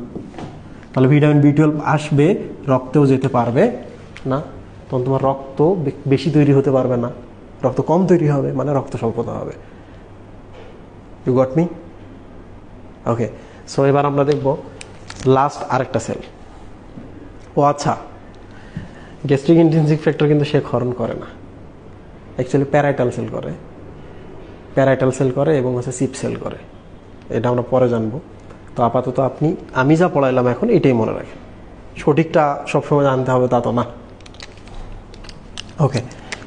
তাহলে ভিটামিন B12 আসবে, রক্তেও যেতে পারবে না, তখন তোমার রক্ত বেশি তৈরি হতে পারবে না, রক্ত কম তৈরি হবে, মানে রক্ত স্বল্পতা হবে। You got me? Okay. So এবার আমরা দেখব লাস্ট আরেকটা সেল। ও আচ্ছা, গ্যাস্ট্রিক ইন্ট্রিনসিক ফ্যাক্টর কিন্তু সে ক্ষরণ করে না, অ্যাকচুয়ালি প্যারাইটাল সেল করে, প্যারাইটাল সেল করে এবং হচ্ছে সিপ সেল করে। এটা আমরা পরে জানবো। তো আপাতত আমি যা পড়াইলাম এখন এটাই মনে রাখেন, সঠিকটা সবসময় জানতে হবে তা তো না। ওকে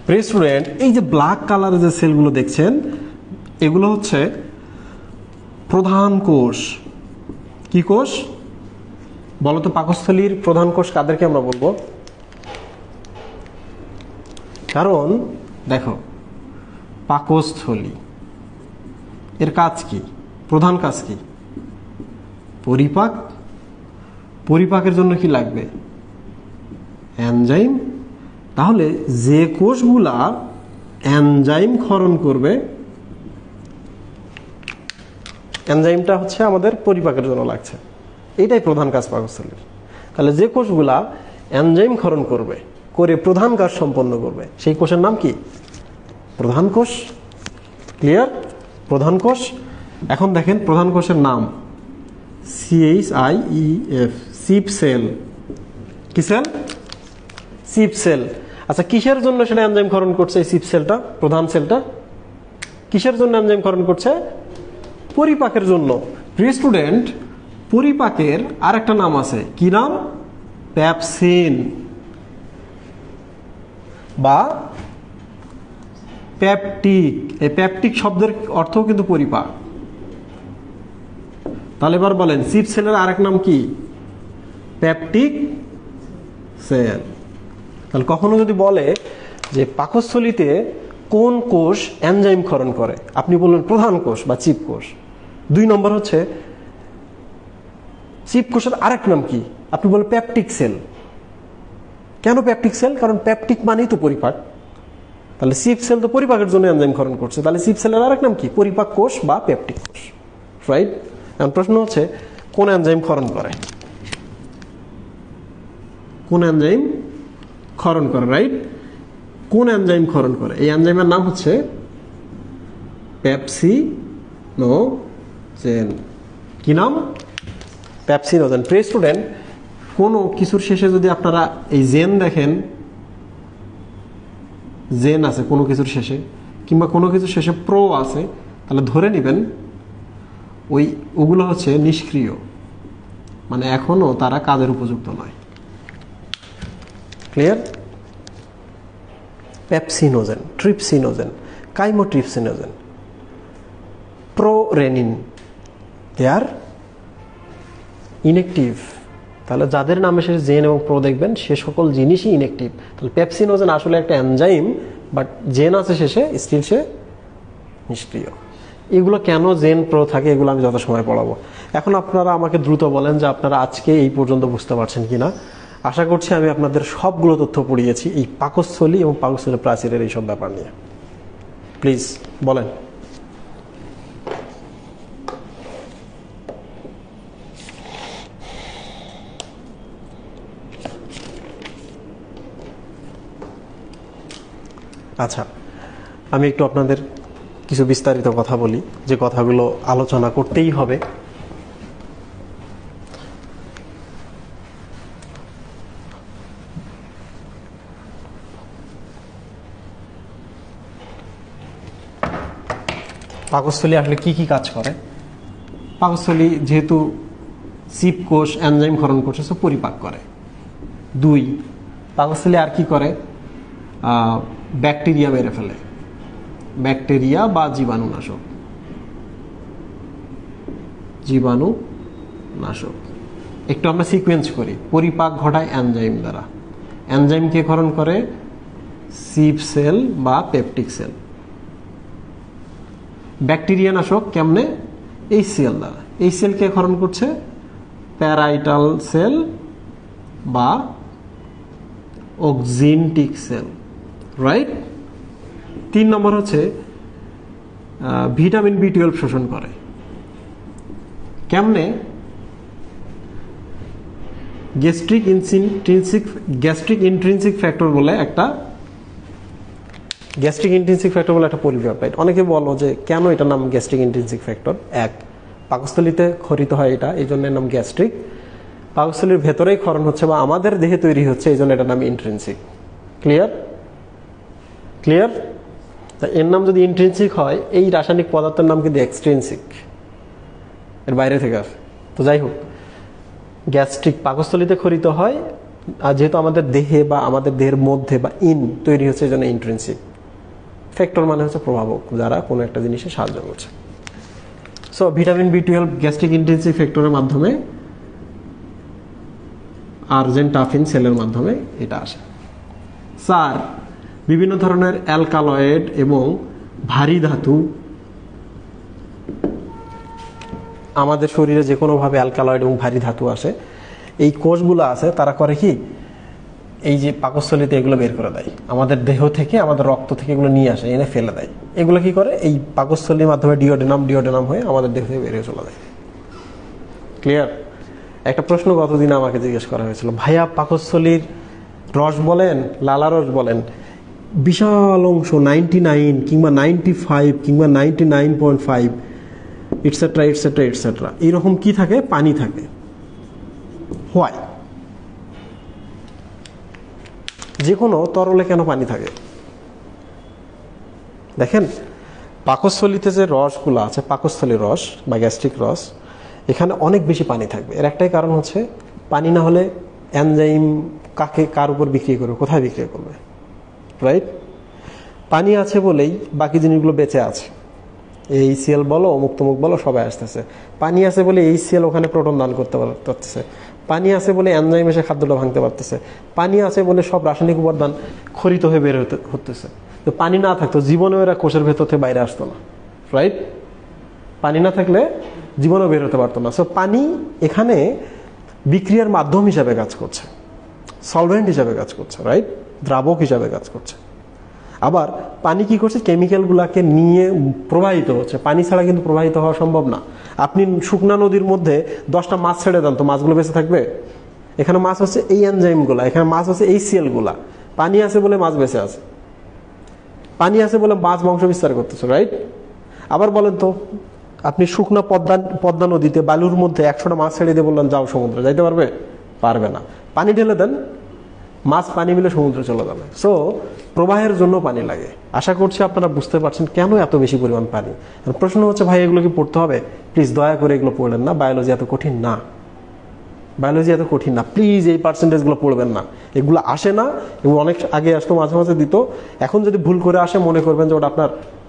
প্রিয় স্টুডেন্ট, এই যে ব্ল্যাক কালারের যে সেলগুলো দেখছেন এগুলো হচ্ছে প্রধান কোষ। কি কোষ বলতো? পাকস্থলীর প্রধান কোষ কাদেরকে আমরা বলবো? কারণ দেখো, পাকস্থলী এর কাজ কি? প্রধান কাজ কি? পরিপাক। পরিপাকের জন্য কি লাগবে? এনজাইম। তাহলে যে কোষগুলা এনজাইম ক্ষরণ করবে, এনজাইমটা হচ্ছে আমাদের পরিপাকের জন্য লাগছে, এটাই প্রধান কাজ পাকস্থলীর। তাহলে যে কোষগুলা এনজাইম ক্ষরণ করবে, করে প্রধান কাজ সম্পন্ন করবে, সেই কোষের নাম কি? প্রধান কোষ। ক্লিয়ার? প্রধান কোষ। এখন দেখেন প্রধান কোষের নাম CHIEF, সিপ সেল। কি সেল? Chief cell. আচ্ছা, কিসের জন্য সেটা এনজাইম ক্ষরণ করছে? এই সিপ সেলটা, প্রধান সেলটা কিসের জন্য এনজাইম ক্ষরণ করছে? পরিপাকের জন্য। প্রিয় স্টুডেন্ট, পরিপাকের আরেকটা নাম আছে। কি নাম? পেপসিন বা পেপটিক। এই পেপটিক শব্দের অর্থও কিন্তু পরিপাক। তাহলে এবার বলেন, সিপ সেলের আরেক নাম কি? Peptic cell. তাহলে কখনো যদি বলে যে পাকস্থলীতে কোন কোষ এনজাইম ক্ষরণ করে, আপনি বললেন প্রধান কোষ বা চিপ কোষ। 2 নম্বর হচ্ছে চিপ কোষের আরেক নাম কি? আপনি বলেন পেপটিক সেল। কেন পেপটিক সেল? কারণ পেপটিক মানেই তো পরিপাক। তাহলে সিপ সেল তো পরিপাকের জন্য এনজাইম ক্ষরণ করছে, তাহলে সিপ সেলের আরেক নাম কি? পরিপাক কোষ বা পেপটিক কোষ। রাইট? এখন প্রশ্ন হচ্ছে কোন এনজাইম ক্ষরণ করে? কোন এনজাইম ক্ষরণ করে? রাইট? কোন এনজাইম ক্ষরণ করে? এই এনজাইমের নাম হচ্ছে পেপসিনোজেন। কি নাম? পেপসিনোজেন। প্রিয় স্টুডেন্ট, কোনো কিছুর শেষে যদি আপনারা এই জেন দেখেন, জেন আছে কোনো কিছুর শেষে, কিংবা কোনো কিছুর শেষে প্রো আছে, তাহলে ধরে নেবেন ওগুলো হচ্ছে নিষ্ক্রিয়, মানে এখনো তারা কাজের উপযুক্ত নয়। ক্লিয়ার? পেপসিনোজেন, ট্রিপসিনোজেন, কাইমোট্রিপসিনোজেন, প্রোরেনিন, দে আর ইনএক্টিভ। তাহলে যাদের নামে শেষে জেন এবং প্রো দেখবেন সে সকল জিনিসই ইনএক্টিভ। তাহলে পেপসিনোজেন আসলে একটা এনজাইম, বাট জেন আছে শেষে, স্টিল সে নিষ্ক্রিয়। এগুলো কেন জেন প্রো থাকে এগুলো আমি যত সময় পড়াবো। এখন আপনারা আমাকে দ্রুত বলেন যে আপনারা আজকে এই পর্যন্ত বুঝতে পারছেন কিনা। আশা করছি আমি আপনাদের সবগুলো তথ্য পড়িয়েছি এই পাকস্থলী এবং পাকস্থলী প্রাচীরের এইসব ব্যাপার নিয়ে। প্লিজ বলেন। আচ্ছা, আমি একটু আপনাদের কিছু বিস্তারিত কথা বলি, যে কথাগুলো আলোচনা করতেই হবে। পাকস্থলী আসলে কি কি কাজ করে? পাকস্থলী যেহেতু সিপ কোষ এনজাইম ক্ষরণ করছে, সে পরিপাক করে। 2, পাকস্থলী আর কি করে? ব্যাকটেরিয়া মেরে ফেলে, ব্যাকটেরিয়া বা জীবাণুনাশক। জীবাণুনাশক। একটু আমরা সিকোয়েন্স করি। পরিপাক ঘটায় এনজাইম দ্বারা। এনজাইম কে ক্ষরণ করে? সিপ সেল বা পেপটিক সেল। ব্যাকটেরিয়া নাশক কেমনে? এই সেল দ্বারা। এই সেল কে ক্ষরণ করছে? প্যারাইটাল সেল বা অক্সিনটিক সেল। রাইট? 3 নম্বর হচ্ছে ভিটামিন B12 শোষণ করে। কেমনে? গ্যাস্ট্রিক ইন্ট্রিনসিক ফ্যাক্টর বলে একটা পলিপ্যাপটাইড। অনেকে বলো যে কেন এটার নাম গ্যাস্ট্রিক ইন্ট্রিনসিক ফ্যাক্টর? 1, পাকস্থলীতে ক্ষরিত হয়, এটা এই জন্য নাম গ্যাস্ট্রিক। পাকস্থলীর ভেতরেই ক্ষরণ হচ্ছে বা আমাদের দেহে তৈরি হচ্ছে, এই জন্য এটার নাম ইন্ট্রিনসিক। ক্লিয়ার? ক্লিয়ার? তা এর নাম যদি ইন্ট্রিনসিক হয়, এই রাসায়নিক পদার্থের নাম কিন্তু এক্সট্রিনসিক, এর বাইরে থেকে আসে। তো যাই হোক, গ্যাস্ট্রিক পাকস্থলীতে ক্ষরিত হয়, আর যেহেতু আমাদের দেহে বা আমাদের দেহের মধ্যে বা তৈরি হচ্ছে, এই জন্য ইন্ট্রিনসিক। ফ্যাক্টর মানে হচ্ছে প্রভাবক, যারা কোনো একটা জিনিসে সাহায্য করছে। So vitamin B12 gastric intrinsic ফ্যাক্টরের মাধ্যমে, আর্জেন্টাফিন সেলের মাধ্যমে এটা আসে। স্যার, বিভিন্ন ধরনের অ্যালকালয়েড এবং ভারী ধাতু আমাদের শরীরে যে কোনোভাবে অ্যালকালয়েড এবং ভারী ধাতু আসে, এই কোষগুলো আছে, তারা করে কি, এই যে পাকস্থলীতে এগুলো বের করে দেয় আমাদের দেহ থেকে, আমাদের রক্ত থেকে এগুলো নিয়ে আসে, এনে ফেলে দেয়। এগুলো কি করে, এই পাকস্থলীর মাধ্যমে ডিওডেনাম হয়ে আমাদের দেহ থেকে বেরিয়ে চলে যায়। ক্লিয়ার? একটা প্রশ্ন গতদিন আমাকে জিজ্ঞেস করা হয়েছিল, ভাইয়া পাকস্থলীর রস বলেন, লালা রস বলেন, বিশাল অংশ 99 কিংবা 95 কিংবা 99.5 ইটসেট্রা ইটসেট্রা ইটসেট্রা এইরকম কি থাকে, পানি থাকে। হোয়াই? যে কোনো তরলে কেন পানি থাকে? দেখেন, পাকস্থলীতে যে রসগুলো আছে, পাকস্থলীর রস বা গ্যাস্ট্রিক রস, এখানে অনেক বেশি পানি থাকবে। এর একটাই কারণ হচ্ছে, পানি না হলে এনজাইম কার উপর বিক্রিয়া করবে, কোথায় বিক্রিয়া করবে, রাইট? পানি আছে বলেই বাকি জিনিসগুলো বেঁচে আছে। এই সিএল বলো, অমুক তমুক বলো, সবাই আসতেছে। পানি আছে বলে এই সিএল ওখানে প্রোটন দান করতে পারতেছে। পানি আছে বলে এনজাইম এসে খাদ্যটা ভাঙতে পারতেছে। পানি আছে বলে সব রাসায়নিক উপাদান ক্ষরিত হয়ে বের হতেছে। তো পানি না থাকতো জীবনেও এরা কোষের ভেতর থেকে বাইরে আসতো না, রাইট? পানি না থাকলে জীবনেও বের হতে পারতো না। সো পানি এখানে বিক্রিয়ার মাধ্যম হিসাবে কাজ করছে, সলভেন্ট হিসাবে কাজ করছে, রাইট? দ্রাবক হিসাবে কাজ করছে। আবার পানি কি করছে, কেমিক্যালগুলোকে নিয়ে প্রবাহিত হচ্ছে। পানি ছাড়া কিন্তু প্রবাহিত হওয়া সম্ভব না। আপনি শুকনা নদীর মধ্যে 10টা মাছ ছেড়ে দেন, তো মাছগুলো বেঁচে থাকবে? এখানে মাছ হচ্ছে এই এনজাইমগুলা, এখানে মাছ হচ্ছে এই সিএলগুলা। পানি আছে বলে মাছ বেঁচে আছে, পানি আছে বলে মাছ বংশ বিস্তার করতেছে, রাইট? আবার বলেন তো, আপনি শুকনা পদ্মা নদীতে বালুর মধ্যে 100টা মাছ ছেড়ে দিয়ে বললেন যাও সমুদ্রে, যাইতে পারবে? পারবে না। পানি ঢেলে দেন, মাছ পানি মিলে সমুদ্রে চলে যাবে। সো প্রবাহের জন্য পানি লাগে। আশা করছি আপনারা বুঝতে পারছেন কেন এত বেশি পরিমাণ পানি। প্রশ্ন হচ্ছে, ভাই এগুলো কি পড়তে হবে? প্লিজ দয়া করে এগুলো পড়লেন না। বায়োলজি এত কঠিন না, বায়োলজি এত কঠিন না। প্লিজ এই পার্সেন্টেজগুলো পড়বেন না। এগুলো আসে না, এবং অনেক আগে আসতো, মাঝে মাঝে দিত। এখন যদি ভুল করে আসে, মনে করবেন যে ওটা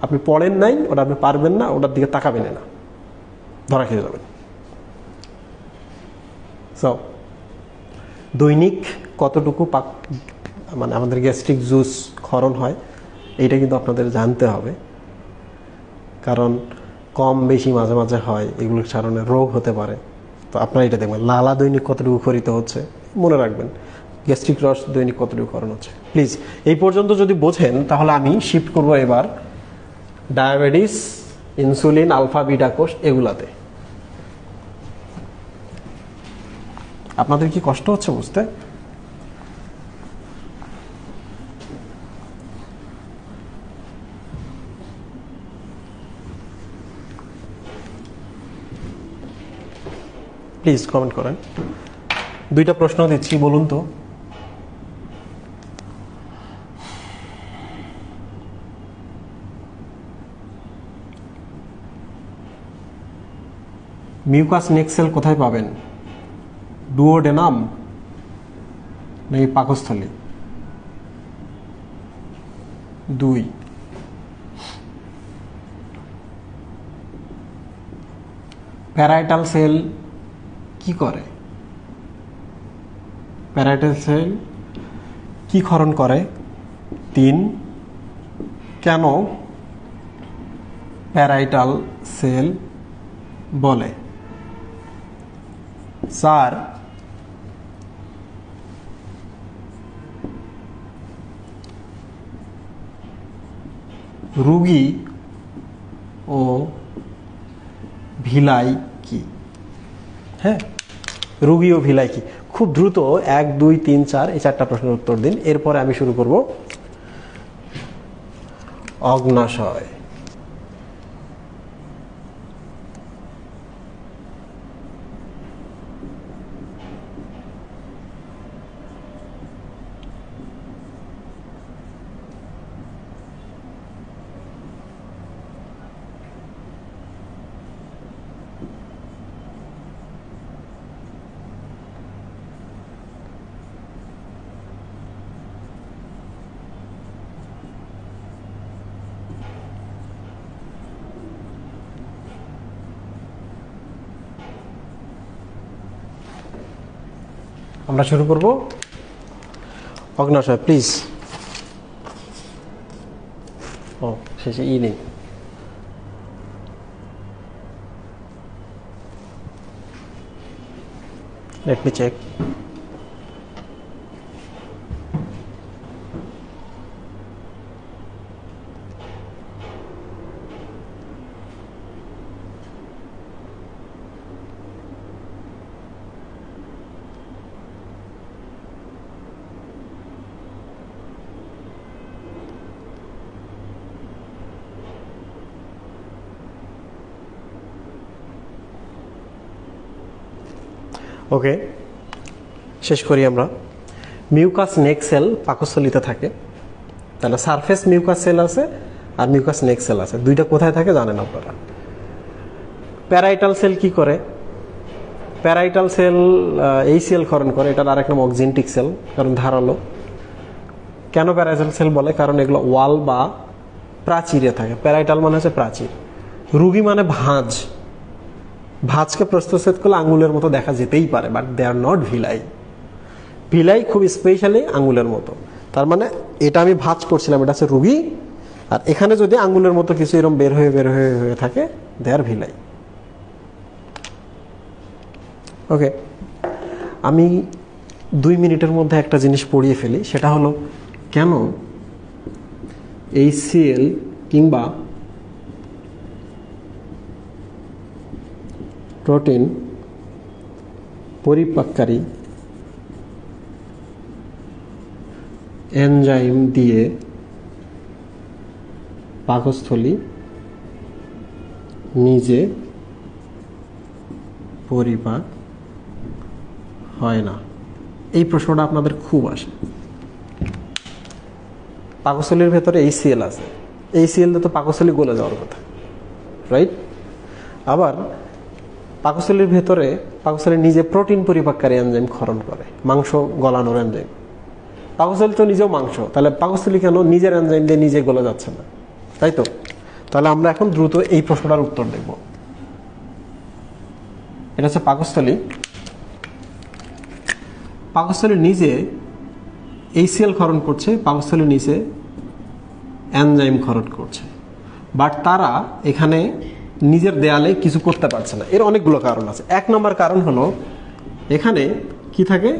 আপনি পড়েন নাই, ওটা আপনি পারবেন না, ওটার দিকে তাকাবেন না, ধরা খেয়ে যাবেন। সো দৈনিক কতটুকু মানে আমাদের গ্যাস্ট্রিক জুস ক্ষরণ হয়, এইটা কিন্তু আপনাদের জানতে হবে। কারণ কম বেশি মাঝে মাঝে হয়, এগুলোর কারণে রোগ হতে পারে। তো আপনারা এটা দেখবেন, লালা দৈনিক কতটুকু ক্ষরিত হচ্ছে, মনে রাখবেন। গ্যাস্ট্রিক রস দৈনিক কতটুকু ক্ষরণ হচ্ছে। প্লিজ এই পর্যন্ত যদি বোঝেন, তাহলে আমি শিফট করব এবার ডায়াবেটিস, ইনসুলিন, আলফা বিটা কোষ এগুলাতে। আপনাদের কি কষ্ট হচ্ছে বুঝতে? প্লিজ কমেন্ট করেন। 2টা প্রশ্ন দিচ্ছি, বলুন তো। মিউকাস নেক সেল কোথায় পাবেন? ডুওডেনাম নাকি পাকস্থলী? 2, প্যারাইটাল সেল কি করে? প্যারাইটাল সেল কি ক্ষরণ করে? 3, কেন প্যারাইটাল সেল বলে? 4, রুগী ও ভিলাই কি? হ্যাঁ, রুগী ও ভিলাই কি? খুব দ্রুত 1, 2, 3, 4 এই 4টা প্রশ্নের উত্তর দিন। এরপরে আমি শুরু করব অগ্নাশয়। আমরা শুরু করব। অগ্নাশয় প্লিজ। ও শেষে ই নেই। Let me check. ওকে, শেষ করি আমরা। মিউকাস নেক সেল পাকস্থলীতে থাকে, তাহলে সারফেস মিউকাস সেল আছে আর মিউকাস নেক সেল আছে। দুইটা কোথায় থাকে জানেন আপনারা। প্যারাইটাল সেল কি করে? প্যারাইটাল সেল এই সেল ক্ষরণ করে, এটার আরেক নাম অক্সিনটিক সেল, কারণ ধারালো। কেন প্যারাইটাল সেল বলে? কারণ এগুলো ওয়াল বা প্রাচীরে থাকে। প্যারাইটাল মানে হচ্ছে প্রাচীর, রুগী মানে ভাঁজ। ভাঁজকে প্রস্থচ্ছেদ করলে আঙ্গুলের মতো দেখা যেতেই পারে, but they are not villi. Villi খুব স্পেশালি আঙ্গুলের মতো। তার মানে এটা আমি ভাঁজ করছিলাম, এটা হচ্ছে রুগী, আর এখানে যদি আঙ্গুলের মতো কিছু এরকম বের হয়ে থাকে, দে আর ভিলাই। ওকে, আমি 2 মিনিটের মধ্যে একটা জিনিস পড়িয়ে ফেলি, সেটা হলো কেন HCl কিংবা প্রোটিন পরিপাককারী এনজাইম দিয়ে পাকস্থলী নিজে পরিপাক হয় না। এই প্রশ্নটা আপনাদের খুব আসে। পাকস্থলীর ভেতরে HCl আছে, HCl তো পাকস্থলী গলে যাওয়ার কথা, রাইট? আবার পাকস্থলীর ভেতরে পাকস্থলী নিজে প্রোটিন পরিপাককারী এনজাইম ক্ষরণ করে, মাংস গলানোর এনজাইম। পাকস্থলী তো নিজেও মাংস, তাহলে পাকস্থলী কেন নিজের এনজাইম দিয়ে নিজে গলে যাচ্ছে না? তাই তো? তাহলে আমরা এখন দ্রুত এই প্রশ্নটার উত্তর দেখব। এটা হচ্ছে পাকস্থলী। পাকস্থলী নিজে HCl ক্ষরণ করছে, পাকস্থলী নিজে এনজাইম ক্ষরণ করছে, বাট তারা এখানে নিজের দেয়ালে কিছু করতে পারছে না। এর অনেকগুলো কারণ আছে। 1 নম্বর কারণ হলো এখানে কি থাকে,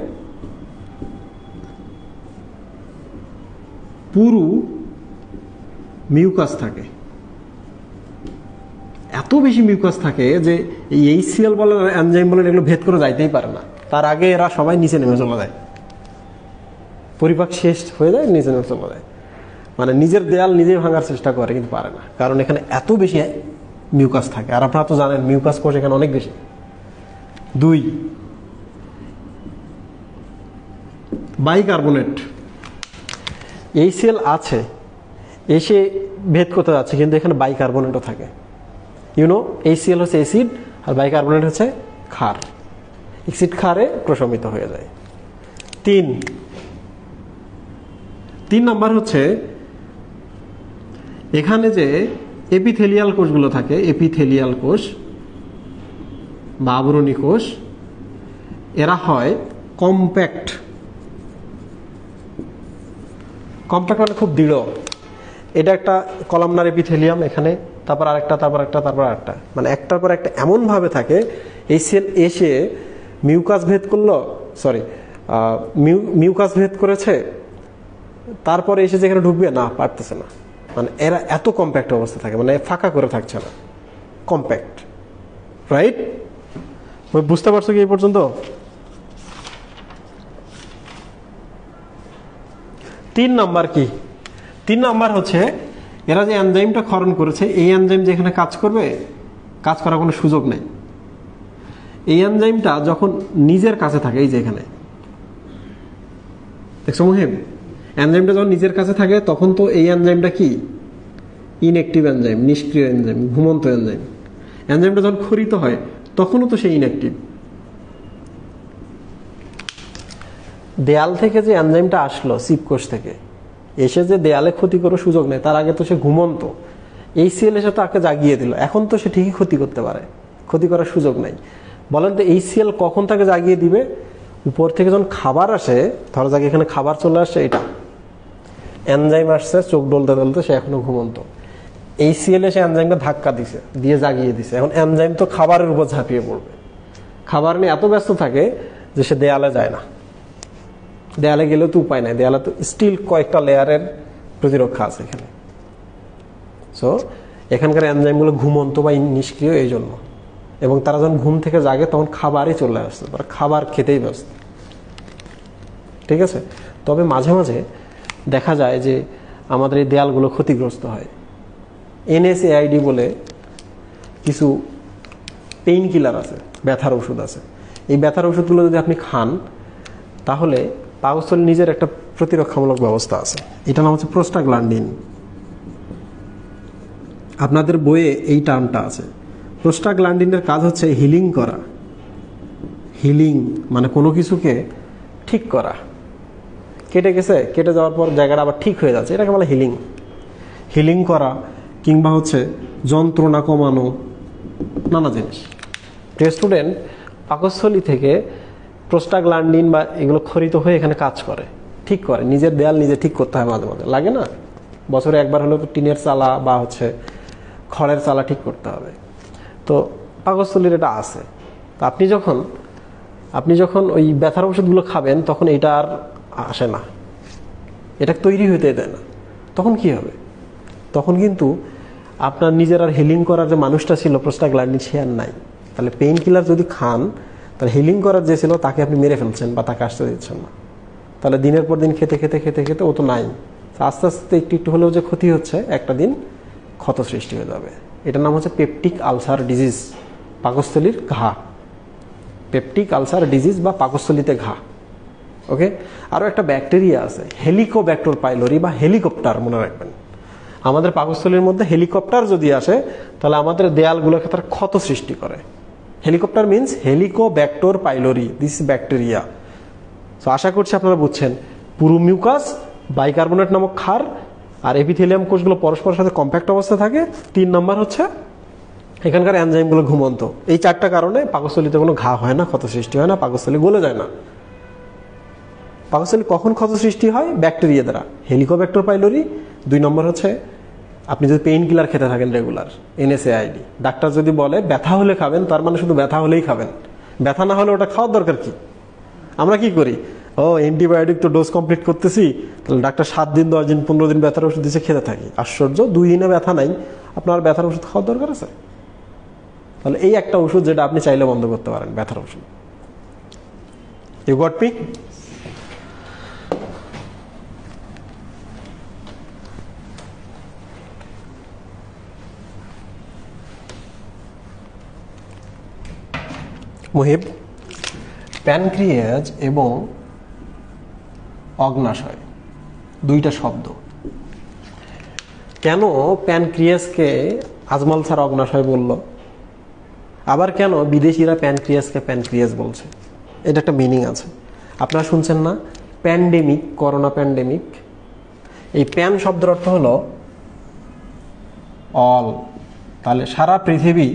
পুরু মিউকাস থাকে। এত বেশি মিউকাস থাকে যে এই HCl বলে এনজাইম বলে এগুলো ভেদ করে যাইতেই পারে না। তার আগে এরা সবাই নিচে নেমে চলে যায়, পরিপাক শেষ হয়ে যায়, নিচে নেমে চলে যায়। মানে নিজের দেয়াল নিজেই ভাঙার চেষ্টা করে, কিন্তু পারে না, কারণ এখানে এত বেশি মিউকাস থাকে। আর আপনারা তো জানেন মিউকাস কোষ এখানে অনেক বেশি। 2, বাইকার্বনেট। HCl আছে, এসে ভেদ করতে যাচ্ছে, কিন্তু এখানে বাইকার্বনেটও থাকে। ইউনো, HCl হচ্ছে অ্যাসিড আর বাইকার্বনেট হচ্ছে ক্ষার। অ্যাসিড ক্ষারে প্রশমিত হয়ে যায়। 3 নাম্বার হচ্ছে এখানে যে এপিথেলিয়াল কোষগুলো থাকে, এপিথেলিয়াল কোষ বা আবরণী কোষ, এরা হয় কম্প্যাক্ট। কম্প্যাক্ট মানে খুব দৃঢ়। এটা একটা কলামনার এপিথেলিয়াম, এখানে তারপর আরেকটা, তারপর একটা, তারপর আরেকটা, মানে একটার পর একটা এমন ভাবে থাকে। HCl এসে মিউকাস ভেদ করলো, মিউকাস ভেদ করেছে, তারপরে এসে যেখানে ঢুকবে না, পারতেছে না। মানে এরা এত কম্প্যাক্ট অবস্থা থাকে, মানে ফাঁকা করে থাকছে না, কম্প্যাক্ট, রাইট? বুঝতে পারছো কি এই পর্যন্ত? 3 নাম্বার কি? 3 নাম্বার হচ্ছে এরা যে এনজাইমটা ক্ষরণ করেছে, এই এনজাইম যেখানে কাজ করবে, কাজ করার কোনো সুযোগ নেই। এই এনজাইমটা যখন নিজের কাছে থাকে, এই যে এখানে দেখছো মুহিব, এনজাইমটা যখন নিজের কাছে থাকে তখন তো এই এনজাইমটা কি? ইনঅ্যাক্টিভ এনজাইম, নিষ্ক্রিয় এনজাইম, ঘুমন্ত এনজাইম। এনজাইমটা যখন ক্ষরিত হয় তখনও তো সে ইনঅ্যাক্টিভ। দেয়াল থেকে যে এনজাইমটা আসলো শিবকোষ থেকে, এসে যে দেয়ালে ক্ষতি করার সুযোগ নেই, তার আগে তো সে ঘুমন্ত। HCl এসে তাকে জাগিয়ে দিল, এখন তো সে ঠিকই ক্ষতি করতে পারে, ক্ষতি করার সুযোগ নাই। বলেন তো HCl কখন তাকে জাগিয়ে দিবে? উপর থেকে যখন খাবার আসে, ধরা যাক এখানে খাবার চলে আসছে, এটা এনজাইম আসছে, চোখ ডলতে ডলতে সে এখনো ঘুমন্ত, এই সিএল এসে এনজাইমটা ধাক্কা দিছে, দিয়ে জাগিয়ে দিছে। এখন এনজাইম তো খাবারের উপর ঝাঁপিয়ে পড়বে, খাবার নিয়ে এত ব্যস্ত থাকে যে সে দেয়ালে যায় না। দেয়ালে গেলেও তো উপায় নাই, দেয়ালে তো স্টিল কয়েকটা লেয়ারের প্রতিরক্ষা আছে এখানে। সো এখানকার এনজাইমগুলো ঘুমন্ত বা নিষ্ক্রিয় এই জন্য, এবং তারা যখন ঘুম থেকে জাগে তখন খাবারই চলে আসছে, তারা খাবার খেতেই ব্যস্ত। ঠিক আছে। তবে মাঝে মাঝে দেখা যায় যে আমাদের এই দেয়ালগুলো ক্ষতিগ্রস্ত হয়। NSAID বলে কিছু পেইন কিলার আছে, ব্যথার ওষুধ আছে। এই ব্যথার ওষুধগুলো যদি আপনি খান তাহলে পাকস্থলী নিজের একটা প্রতিরক্ষামূলক ব্যবস্থা আছে, এটা নাম হচ্ছে প্রোস্টাগ্ল্যান্ডিন। আপনাদের বইয়ে এই টার্মটা আছে। প্রোস্টাগ্ল্যান্ডিনের কাজ হচ্ছে হিলিং করা। হিলিং মানে কোনো কিছুকে ঠিক করা, কেটে গেছে, কেটে যাওয়ার পর জায়গাটা আবার ঠিক হয়ে যাচ্ছে, এটাকে বলে হিলিং। হিলিং করা কিংবা হচ্ছে যন্ত্রণা কমানো, নানা জিনিস। প্রিয় স্টুডেন্ট, পাকস্থলী থেকে প্রোস্টাগ্ল্যান্ডিন বা এগুলো খরিত হয়ে এখানে কাজ করে, ঠিক করে। নিজের দেয়াল নিজে ঠিক করতে হয় মাঝে মাঝে, লাগে না? বছরে একবার হলেও টিনের চালা বা হচ্ছে খড়ের চালা ঠিক করতে হবে। তো পাকস্থলীর এটা আছে। তো আপনি যখন ওই ব্যথার ওষুধগুলো খাবেন তখন এটা আর আসে না, এটা তৈরি হতে দেয় না। তখন কি হবে? তখন কিন্তু আপনার নিজের আর হিলিং করার যে মানুষটা ছিল প্রোস্টাগ্ল্যান্ডিন, সে আর নাই। তাহলে পেইন কিলার যদি খান তাহলে হিলিং করার যে ছিল তাকে আপনি মেরে ফেলছেন বা তাকে আসতে দিচ্ছেন না। তাহলে দিনের পর দিন খেতে খেতে খেতে খেতে ও তো নাই, আস্তে আস্তে একটু একটু হলেও যে ক্ষতি হচ্ছে, একটা দিন ক্ষত সৃষ্টি হয়ে যাবে। এটার নাম হচ্ছে পেপটিক আলসার ডিজিজ, পাকস্থলীর ঘা। পেপটিক আলসার ডিজিজ বা পাকস্থলীতে ঘা। ওকে। আরও একটা ব্যাকটেরিয়া আছে, হেলিকোব্যাক্টর পাইলোরি বা হেলিকপ্টার, মনে রাখবেন। আমাদের পাকস্থলীর মধ্যে হেলিকপ্টার যদি আসে তাহলে আমাদের দেয়ালগুলোকে তার ক্ষত সৃষ্টি করে। Helicopter means Helicobacter pylori, this bacteria. তো আশা করছি আপনারা বুঝছেন। পুরো মিউকাস, বাইকার্বনেট নামক ক্ষার আর এপিথেলিয়াম কোষগুলো পরস্পরের সাথে কম্প্যাক্ট অবস্থায় থাকে। 3 নাম্বার হচ্ছে এখানকার এনজাইমগুলো ঘুমন্ত। এই 4টা কারণে পাকস্থলীতে কোনো ঘা হয় না, ক্ষত সৃষ্টি হয় না, পাকস্থলী গলে যায় না। পাকস্থলী কখন ক্ষত সৃষ্টি হয়? ব্যাকটেরিয়া দ্বারা, হেলিকোব্যাক্টর পাইলোরি। 2 নম্বর হচ্ছে আপনি যদি পেইন কিলার খেতে থাকেন রেগুলার, NSAID। ডাক্তার যদি বলে ব্যথা হলে খাবেন, তার মানে শুধু ব্যথা হলেই খাবেন, ব্যথা না হলে ওটা খাওয়ার দরকার কি? আমরা কি করি? অ্যান্টিবায়োটিক তো ডোজ কমপ্লিট করতেছি, তাহলে ডাক্তার 7 দিন 10 দিন 15 দিন ব্যথার ওষুধ দিচ্ছে, খেতে থাকি। আশ্চর্য, 2 দিনে ব্যথা নাই, আপনার ব্যথার ওষুধ খাওয়ার দরকার আছে? তাহলে এই একটা ওষুধ যেটা আপনি চাইলে বন্ধ করতে পারেন, ব্যথার ওষুধ। You got me? Muhib, pancreas এবং অগ্নাশয় 2টা শব্দ। কেন প্যানক্রিয়াজকে আজমল স্যার অগ্নাশয় বলল? আবার কেন বিদেশিরা প্যানক্রিয়াজকে প্যানক্রিয়াজ বলছে? এটা একটা মিনিং আছে। আপনারা শুনছেন না, প্যান্ডেমিক, করোনা প্যান্ডেমিক। এই প্যান শব্দের অর্থ হলো অল। তাহলে সারা পৃথিবী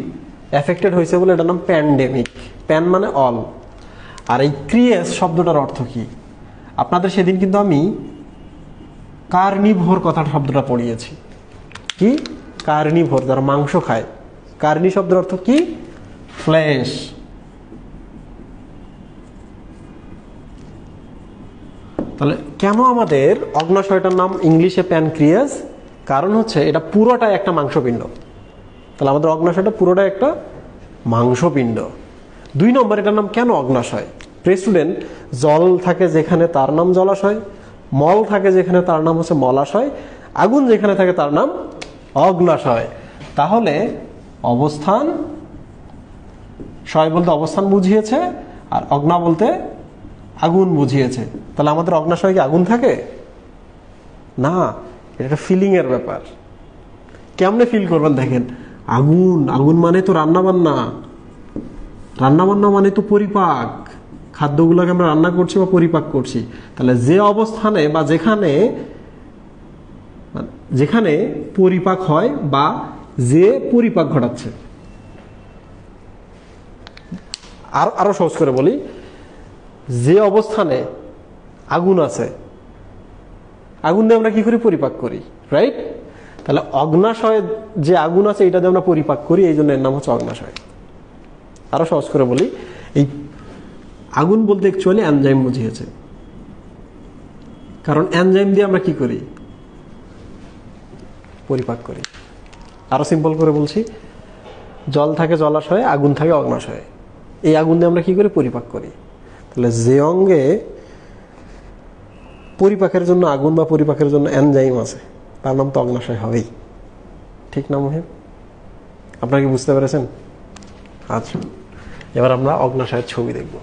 এফেক্টেড হয়েছে বলে এটার নাম প্যান্ডেমিক। প্যান মানে অল। আর এই ক্রিয়াস শব্দটার অর্থ কি? আপনাদের সেদিন কিন্তু আমি কার্নিভোর শব্দটা পড়িয়েছি। কি? কার্নিভোর, যারা মাংস খায়। কার্নি শব্দের অর্থ কি? ফ্লেশ। তাহলে কেন আমাদের অগ্নাশয়টার নাম ইংলিশে প্যানক্রিয়াস? কারণ হচ্ছে এটা পুরোটাই একটা মাংসপিণ্ড। তাহলে আমাদের অগ্নাশয়টা পুরোটাই একটা মাংসপিণ্ড। 2 নম্বর, এটার নাম কেন অগ্নাশয়? প্রিয় স্টুডেন্ট, জল থাকে যেখানে তার নাম জলাশয়, মল থাকে যেখানে তার নাম হচ্ছে মলাশয়, আগুন যেখানে থাকে তার নাম অগ্নাশয়। তাহলে অবস্থান, শয় বলতে অবস্থান বুঝিয়েছে, আর অগ্না বলতে আগুন বুঝিয়েছে। তাহলে আমাদের অগ্নাশয়ে কি আগুন থাকে? না, এটা একটা ফিলিং এর ব্যাপার। কেমনে ফিল করবেন দেখেন, আগুন, আগুন মানে তো রান্নাবান্না, রান্নাবান্না মানে তো পরিপাক, খাদ্যগুলোকে আমরা রান্না করছি বা পরিপাক করছি। তাহলে যে অবস্থানে বা যেখানে পরিপাক হয় বা যে পরিপাক ঘটাচ্ছে, আরো সহজ করে বলি, যে অবস্থানে আগুন আছে, আগুন দিয়ে আমরা কি করি? পরিপাক করি, রাইট? তাহলে অগ্নাশয়ে যে আগুন আছে এটা দিয়ে আমরা পরিপাক করি, এই জন্য এর নাম হচ্ছে অগ্নাশয়। আরো সহজ করে বলি, এই আগুন বলতে অ্যাকচুয়ালি এনজাইম বুঝিয়েছে, কারণ এনজাইম দিয়ে আমরা কি করি? পরিপাক করি। আরো সিম্পল করে বলছি, জল থাকে জলাশয়ে, আগুন থাকে অগ্নাশয়ে, এই আগুন দিয়ে আমরা কি করি? পরিপাক করি। তাহলে যে অঙ্গে পরিপাকের জন্য আগুন বা পরিপাকের জন্য এনজাইম আছে তার নাম তো অগ্নাশয় হবেই, ঠিক না মুহিব? আপনারা কি বুঝতে পেরেছেন? আচ্ছা, এবার আমরা অগ্নাশয়ের ছবি দেখব।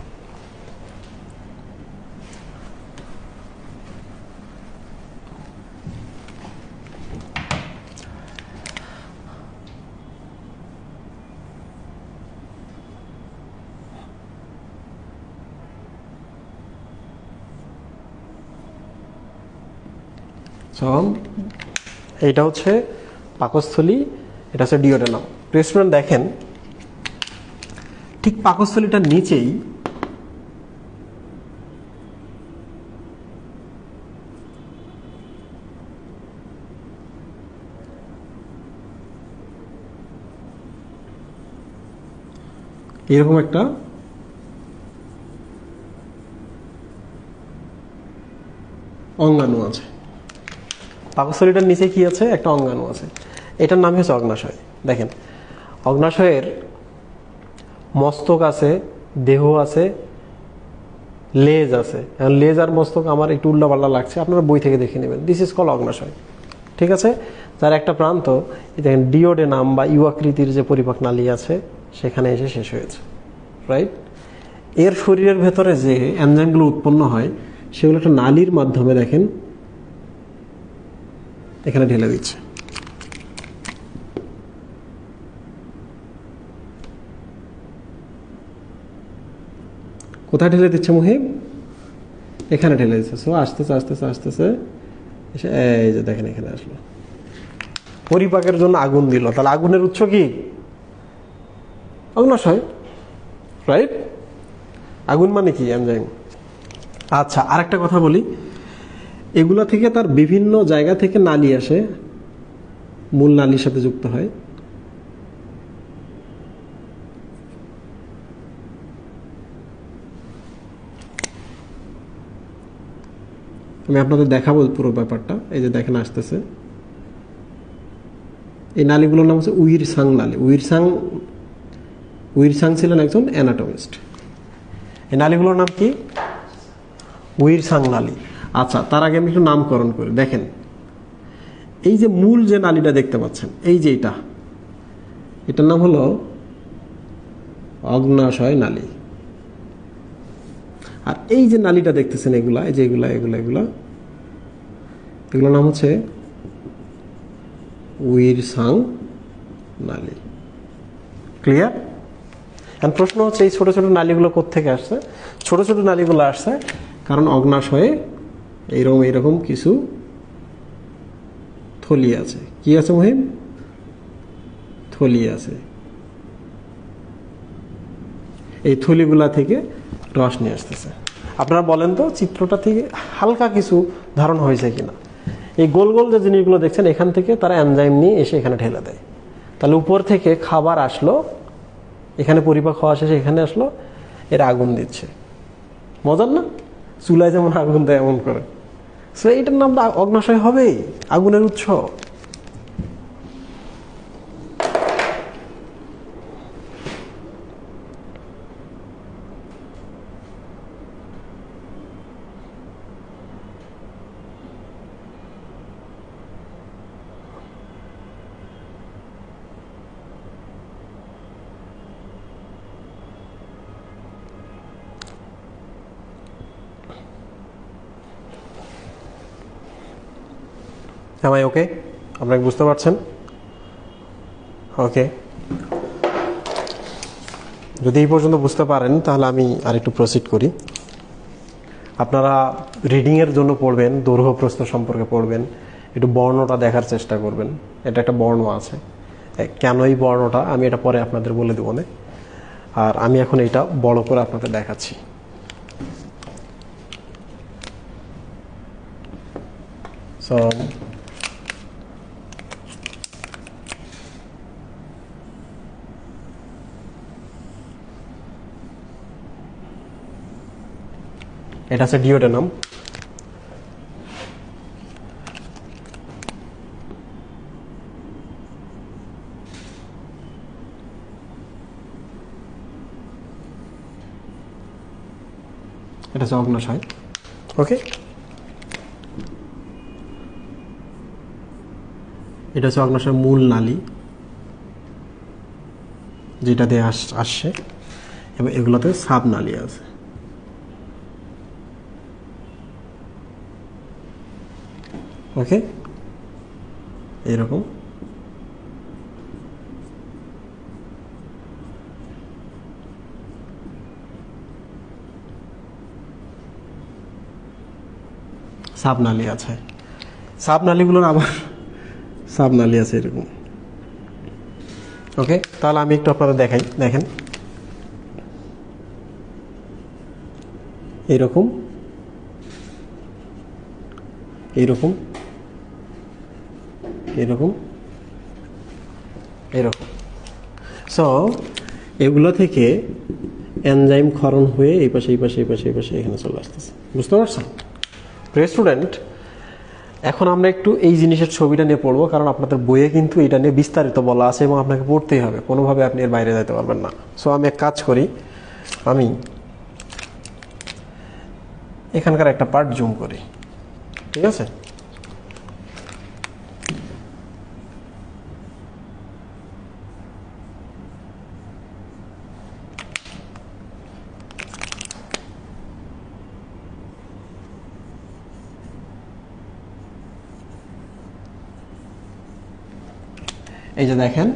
এইটা হচ্ছে পাকস্থলী, এটা হচ্ছে ডিওডেনাম। স্টুডেন্ট দেখেন, ঠিক পাকস্থলীটার নিচেই এরকম একটা অঙ্গাণু আছে। পাকস্থলীটার নিচে কি আছে? একটা অঙ্গাণু আছে, এটার নাম হচ্ছে অগ্নাশয়। দেখেন, অগ্নাশয়ের মস্তক আছে, দেহ আছে, লেজ আছে। লেজ আর মস্তক আমার একটু উল্টাপাল্টা লাগছে, আপনারা বই থেকে দেখে নেবেন। দিস ইজ কল অগ্নাশয়, ঠিক আছে? যার একটা প্রান্ত দেখেন ডিওডেনাম বা ইউ আকৃতির যে পরিপাক নালী আছে সেখানে এসে শেষ হয়েছে, রাইট? এর শরীরের ভেতরে যে এনজাইমগুলো উৎপন্ন হয় সেগুলো একটা নালীর মাধ্যমে দেখেন এখানে ঢেলে দিচ্ছে। কোথায় ঢেলে দিচ্ছে মুহিব? এখানে ঢেলে দিচ্ছে। সো আস্তেছে আস্তেছে আস্তেছে এসে এই যে দেখেন এখানে আসলো, পরিপাকের জন্য আগুন দিল। তাহলে আগুনের উৎস কি? অগ্নাশয়, রাইট? আগুন মানে কি? এনজাইম। আচ্ছা, আরেকটা কথা বলি, এগুলা থেকে তার বিভিন্ন জায়গা থেকে নালী আসে, মূল নালীর সাথে যুক্ত হয়। আমি আপনাদের দেখাবো পুরো ব্যাপারটা। এই যে দেখেন আসতেছে, এই নালীগুলোর নাম হচ্ছে উইরসাং নালী। উইরসাং ছিলেন একজন অ্যানাটমিস্ট। এই নালীগুলোর নাম কি? উইরসাং নালী। আচ্ছা, তার আগে আমি একটু নামকরণ করি। দেখেন, এই যে মূল যে নালীটা দেখতে পাচ্ছেন, এই যে এটার নাম হলো অগ্নাশয় নালী। আর এই যে নালীটা দেখতেছেন এগুলা, এই যে এগুলা এগুলোর নাম হচ্ছে উইরসাং নালী। ক্লিয়ার? এখন প্রশ্ন হচ্ছে, এই ছোট ছোট নালীগুলো কোত্থেকে আসছে? ছোট ছোট নালীগুলো আসছে কারণ অগ্নাশয়ে এইরকম কিছু থলি আছে। কি আছে মহিম? থলি আছে। এই থলিগুলা থেকে রস নিয়ে আসতেছে। আপনারা বলেন তো, চিত্রটা থেকে হালকা কিছু ধারণ হয়েছে কিনা? এই গোল গোল যে জিনিসগুলো দেখছেন, এখান থেকে তারা এনজাইম নিয়ে এসে এখানে ঢেলে দেয়। তাহলে উপর থেকে খাবার আসলো, এখানে পরিপাক হওয়া শেষে এখানে আসলো, এর আগুন দিচ্ছে। মজার না? চুলায় যেমন আগুন দেয় এমন করে। সো এইটার নাম অগ্নাশয় হবে, আগুনের উৎস। Am I okay? আপনারা বুঝতে পারছেন? ওকে, যদি এই পর্যন্ত বুঝতে পারেন তাহলে আমি আরেকটু প্রসিড করি। আপনারা রিডিংয়ের জন্য পড়বেন, দৈর্ঘ্য প্রস্থ সম্পর্কে পড়বেন, একটু বর্ণটা দেখার চেষ্টা করবেন। এটা একটা বর্ণ আছে, কেন এই বর্ণটা আমি এটা পরে আপনাদের বলে দেবো না। আর আমি এখন এটা বড় করে আপনাদের দেখাচ্ছি। সো এটা হচ্ছে ডিওডেনাম। এটা হচ্ছে অগ্নাশয়। ওকে, এটা হচ্ছে অগ্নাশয়ের মূল নালী যেটা দিয়ে আসছে, এবং এগুলোতে সাব নালী আছে। ওকে, এরকম সাবনালী আছে। সাবনালীগুলোর আবার সাবনালী আছে এরকম। ওকে, তাহলে আমি একটু আপনাদের দেখাই। দেখেন এরকম এরকম এরকম এরকম। সো এগুলো থেকে এনজাইম ক্ষরণ হয়ে এই পাশে এই পাশে এই পাশে এই পাশে এখানে চলে আসতেছে। বুঝতে পারছেন? প্রিয় স্টুডেন্ট, এখন আমরা একটু এই জিনিসের ছবিটা নিয়ে পড়বো, কারণ আপনাদের বইয়ে কিন্তু এটা নিয়ে বিস্তারিত বলা আছে এবং আপনাকে পড়তেই হবে, কোনোভাবে আপনি এর বাইরে যেতে পারবেন না। সো আমি এক কাজ করি, আমি এখানকার একটা পার্ট জুম করি, ঠিক আছে? এই যে দেখেন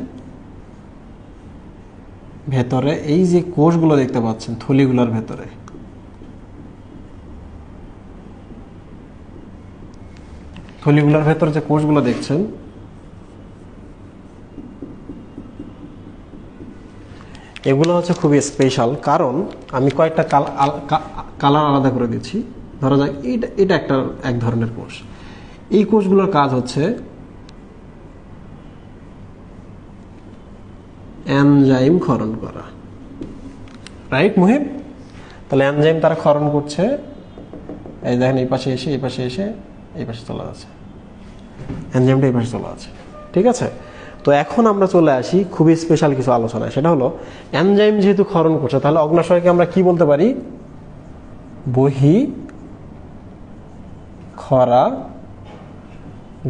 ভেতরে এই যে কোষগুলো দেখতে পাচ্ছেন থলিগুলোর ভেতরে, থলিগুলোর ভেতরে যে কোষগুলো দেখছেন এগুলো হচ্ছে খুবই স্পেশাল, কারণ আমি কয়েকটা কালার আলাদা করে দিচ্ছি। ধরা যাক এটা একটা এক ধরনের কোষ। এই কোষগুলোর কাজ হচ্ছে এনজাইম ক্ষরণ করা, রাইট মুহিব? তাহলে এনজাইম তারা ক্ষরণ করছে, এই দেখেন এই পাশে এসে এই পাশে এসে এই পাশে চলে যাচ্ছে, এনজাইমটা এই পাশে চলে যাচ্ছে, ঠিক আছে? তো এখন আমরা চলে আসি খুবই স্পেশাল কিছু আলোচনায়, সেটা হলো এনজাইম যেহেতু ক্ষরণ করছে, তাহলে অগ্নাশয়কে আমরা কি বলতে পারি? বহি ক্ষরা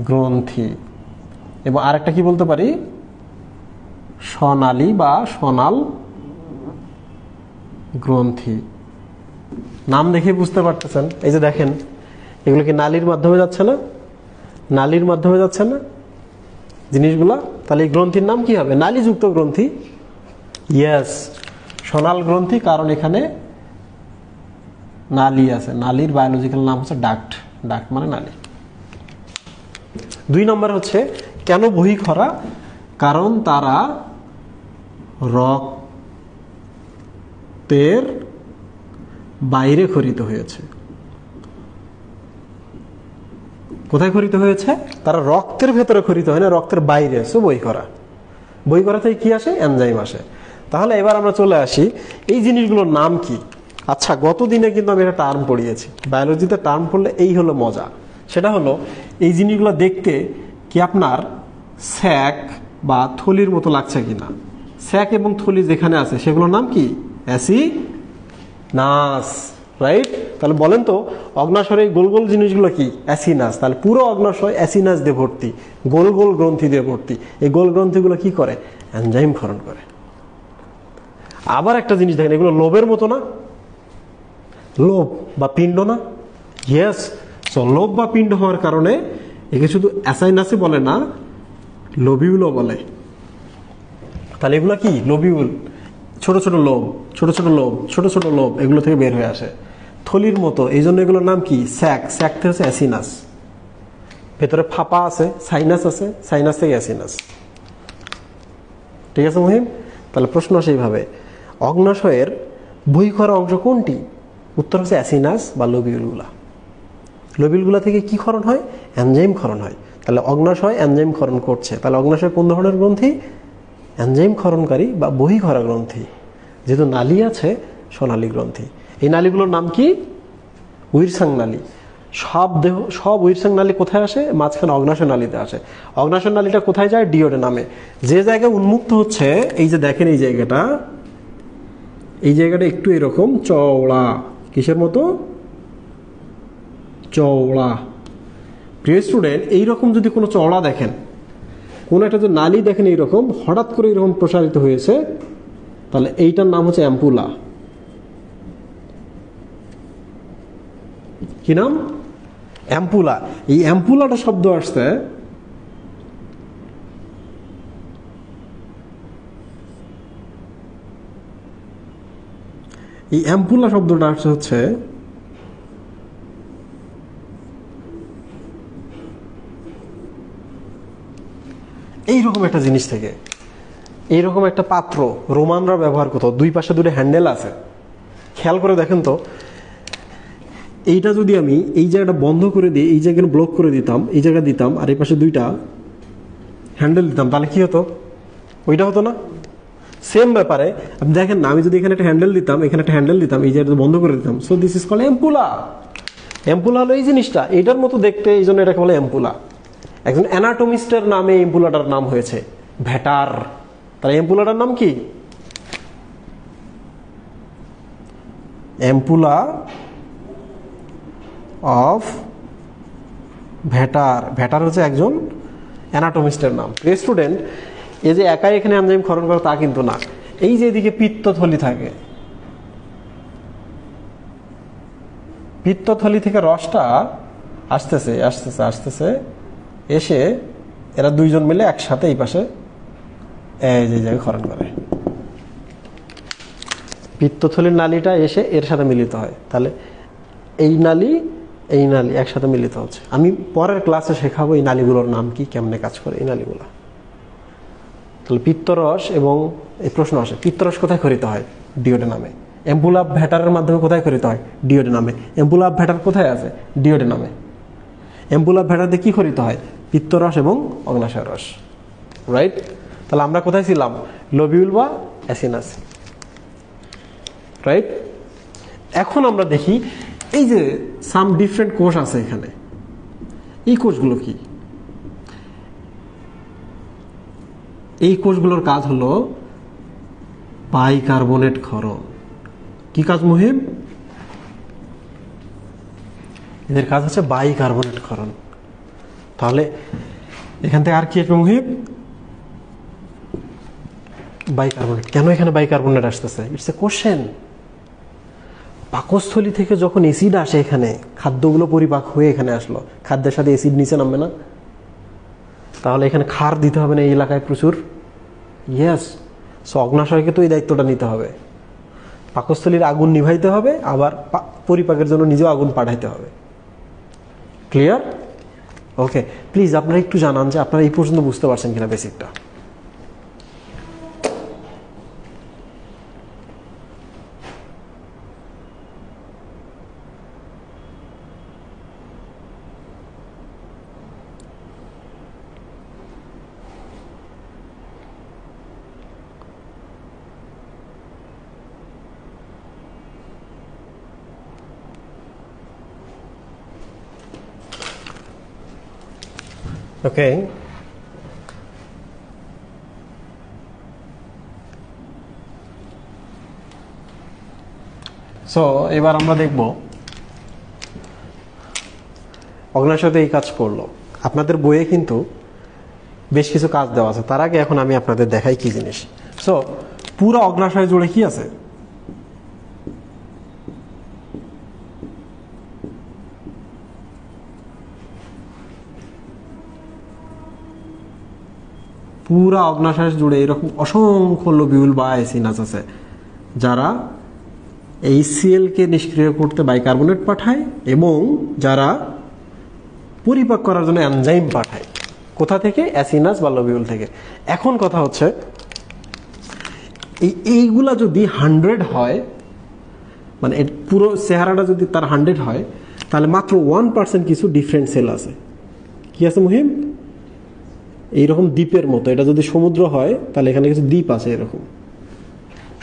গ্রন্থি, এবং আরেকটা কি বলতে পারি? স্বনালী বা স্বনাল গ্রন্থি। নাম দেখে বুঝতে পারতেছেন, এই যে দেখেন এগুলো কি নালীর মাধ্যমে যাচ্ছে না? নালীর মাধ্যমে যাচ্ছে না জিনিসগুলা? তাহলে এই গ্রন্থির নাম কি হবে? নালীযুক্ত গ্রন্থি। ইয়েস, স্বনাল গ্রন্থি, কারণ এখানে নালী আছে। নালীর বায়োলজিক্যাল নাম হচ্ছে ডাক্ট। ডাক্ট মানে নালী। 2 নম্বর হচ্ছে কেন বহিঃক্ষরা? কারণ তারা রক্তের বাইরে খরিত হয়েছে। কোথায় খরিত হয়েছে? তারা রক্তের ভেতরে খরিত হয় না, রক্তের বাইরে। সো বহিঃক্ষরা। বহিঃক্ষরা থেকে কি আসে? এনজাইম আসে। তাহলে এবার আমরা চলে আসি এই জিনিসগুলোর নাম কি। আচ্ছা, গত দিনে কিন্তু আমি একটা টার্ম পড়িয়েছি, বায়োলজিতে টার্ম পড়লে এই হলো মজা। সেটা হলো এই জিনিসগুলো দেখতে কি আপনার স্যাক বা থলির মতো লাগছে কিনা? স্যাক এবং থলি যেখানে আছে সেগুলোর নাম কি? অ্যাসিনাস, রাইট? তাহলে বলেন তো অগ্নাশয়ের এই গোল গোল জিনিসগুলো কি? অ্যাসিনাস। তাহলে পুরো অগ্নাশয় অ্যাসিনাস দিয়ে ভর্তি, গোল গোল গ্রন্থি দিয়ে ভর্তি। এই গোল গ্রন্থিগুলো কি করে? এনজাইম ক্ষরণ করে। আবার একটা জিনিস দেখেন, এগুলো লোবের মতো না? লোব বা পিণ্ড না? ইয়েস। সো লোব বা পিণ্ড হওয়ার কারণে একে শুধু অ্যাসাইনাসই বলে না, লোবিউলও বলে। তাহলে এগুলো কি? লোবিউল। ছোট ছোট লোব, ছোট ছোট লোব, ছোট ছোট লোব এগুলো থেকে বের হয়ে আসে থলির মতো। এই জন্য এগুলোর নাম কি? স্যাক। স্যাক থেকে হচ্ছে অ্যাসিনাস। ভেতরে ফাঁপা আছে, সাইনাস আছে, সাইনাস থেকে অ্যাসিনাস। ঠিক আছে মহিম? তাহলে প্রশ্ন সেইভাবে, অগ্নাশয়ের বহিঃক্ষরা অংশ কোনটি? উত্তর হচ্ছে অ্যাসিনাস বা লোবিউলগুলা। লোবিউলগুলো থেকে কি ক্ষরণ হয়? এনজাইম ক্ষরণ হয়। তাহলে অগ্নাশয় এনজাইম ক্ষরণ করছে, তাহলে অগ্নাশয় কোন ধরনের গ্রন্থি? এনজাইম ক্ষরণকারী বা বহিঃক্ষরা গ্রন্থি। যেহেতু নালী আছে, সোনালী গ্রন্থি। এই নালীগুলোর নাম কি? উইরসাং নালী। সব উইরসাং নালী কোথায় আসে? মাঝখানে অগ্নাশয় নালীতে আসে। অগ্নাশয় নালীটা কোথায় যায়? ডিওডেনামে। যে জায়গায় উন্মুক্ত হচ্ছে, এই যে দেখেন এই জায়গাটা একটু এরকম চওড়া। কিসের মতো? চওড়া। প্রিয় স্টুডেন্ট, এইরকম যদি কোনো চওড়া দেখেন, কোন একটা যে নালী দেখেন এইরকম হঠাৎ করে এরকম প্রসারিত হয়েছে, তাহলে এইটার নাম হচ্ছে অ্যাম্পুলা। কি নাম? অ্যাম্পুলা। এই অ্যাম্পুলাটা শব্দ আসছে এই অ্যাম্পুলা শব্দটা আসছে হচ্ছে এইরকম একটা জিনিস থেকে। এইরকম একটা পাত্র রোমানরা ব্যবহার করতো, দুই পাশে দুটো হ্যান্ডেল আছে। খেয়াল করে দেখেন তো, এইটা যদি আমি এই জায়গাটা বন্ধ করে দিই, এই জায়গাটা ব্লক করে দিতাম, এই জায়গা দিতাম, আর এই পাশে দুইটা হ্যান্ডেল দিতাম, তাহলে কি হতো? ওইটা হতো না? সেম ব্যাপারে আপনি দেখেন না, আমি যদি এখানে একটা হ্যান্ডেল দিতাম, এখানে একটা হ্যান্ডেল দিতাম, এই জায়গাটা বন্ধ করে দিতাম, so this is called ampulla. Ampulla হলো এই জিনিসটা, এইটার মতো দেখতে, এই জন্য এটাকে বলে অ্যাম্পুলা। একজন অ্যানাটমিস্টের নামে অ্যাম্পুলাটার নাম হয়েছে, ভ্যাটার। তাহলে অ্যাম্পুলাটার নাম কি? Ampulla of ভ্যাটার। ভ্যাটার হচ্ছে একজন অ্যানাটমিস্টের নাম। স্টুডেন্ট, এই যে একাই এখানে এনজাইম ক্ষরণ করে তা কিন্তু না। এই যে এদিকে পিত্তথলি থাকে, পিত্তথলি থেকে রসটা আসতেছে আসতেছে আসতেছে, এসে এরা দুইজন মিলে একসাথে এই পাশে এই যে জায়গায় ক্ষরণ করে। পিত্তথলির নালীটা এসে এর সাথে মিলিত হয়, তাহলে এই নালী একসাথে মিলিত হচ্ছে। আমি পরের ক্লাসে শেখাবো এই নালীগুলোর নাম কি, কেমনে কাজ করে এই নালীগুলো। তাহলে পিত্তরস, এবং এই প্রশ্ন আসে পিত্তরস কোথায় ক্ষরিত হয়? ডিওডেনামে। অ্যাম্পুলা অফ ভ্যাটারের মাধ্যমে কোথায় ক্ষরিত হয়? ডিওডেনামে। অ্যাম্পুলা অফ ভ্যাটার কোথায় আছে? ডিওডেনামে। অ্যাম্পুলা অফ ভ্যাটার দিয়ে কি ক্ষরিত হয়? পিত্তরস এবং অগ্নাশয় রস। রাইট? তাহলে আমরা কোথায় ছিলাম? লোবিউল বা অ্যাসিনাস। রাইট? এখন আমরা দেখি এই যে সাম ডিফারেন্ট কোষ আছে এখানে, এই কোষগুলো কি? এই কোষগুলোর কাজ হলো বাইকার্বনেট ক্ষরণ। কি কাজ মুহিব? এদের কাজ হচ্ছে বাইকার্বনেট ক্ষরণ। তাহলে এখান থেকে আর কি আসবে মুহিব? বাইকার্বনেট। কেন এখানে বাইকার্বনেট আসতেছে? It's a question. পাকস্থলী থেকে যখন অ্যাসিড আসে, এখানে খাদ্যগুলো পরিপাক হয়ে এখানে আসলো, খাদ্যের সাথে অ্যাসিড নিচে নামবে না? তাহলে এখানে ক্ষার দিতে হবে না এই এলাকায় প্রচুর? ইয়েস। সো অগ্নাশয়কে তো এই দায়িত্বটা নিতে হবে, পাকস্থলীর আগুন নিভাইতে হবে, আবার পরিপাকের জন্য নিজেও আগুন পাঠাইতে হবে। ক্লিয়ার? ওকে, প্লিজ আপনারা একটু জানান যে আপনারা এই পর্যন্ত বুঝতে পারছেন কিনা বেসিকটা। ওকে, সো এবার আমরা দেখব অগ্নাশয়তে এই কাজ করলো। আপনাদের বইয়ে কিন্তু বেশ কিছু কাজ দেওয়া আছে, তার আগে এখন আমি আপনাদের দেখাই কি জিনিস। সো পুরো অগ্নাশয় জুড়ে কি আছে? পুরা অগ্নাশয় জুড়ে এরকম অসংখ্য লোবিউল বা অ্যাসিনাস আছে, যারা HCl কে নিষ্ক্রিয় করতে বাইকার্বনেট পাঠায় এবং যারা পরিপাক করার জন্য এনজাইম পাঠায়। কোথা থেকে? অ্যাসিনাস বা লোবিউল থেকে। এখন কথা হচ্ছে এইগুলা যদি 100 হয়, মানে পুরো চেহারাটা যদি তার 100 হয়, তাহলে মাত্র 1% কিছু ডিফারেন্ট সেল আছে। কি আছে মুহিম? এইরকম দ্বীপের মতো, এটা যদি সমুদ্র হয় তাহলে এখানে কিছু দ্বীপ আছে এরকম,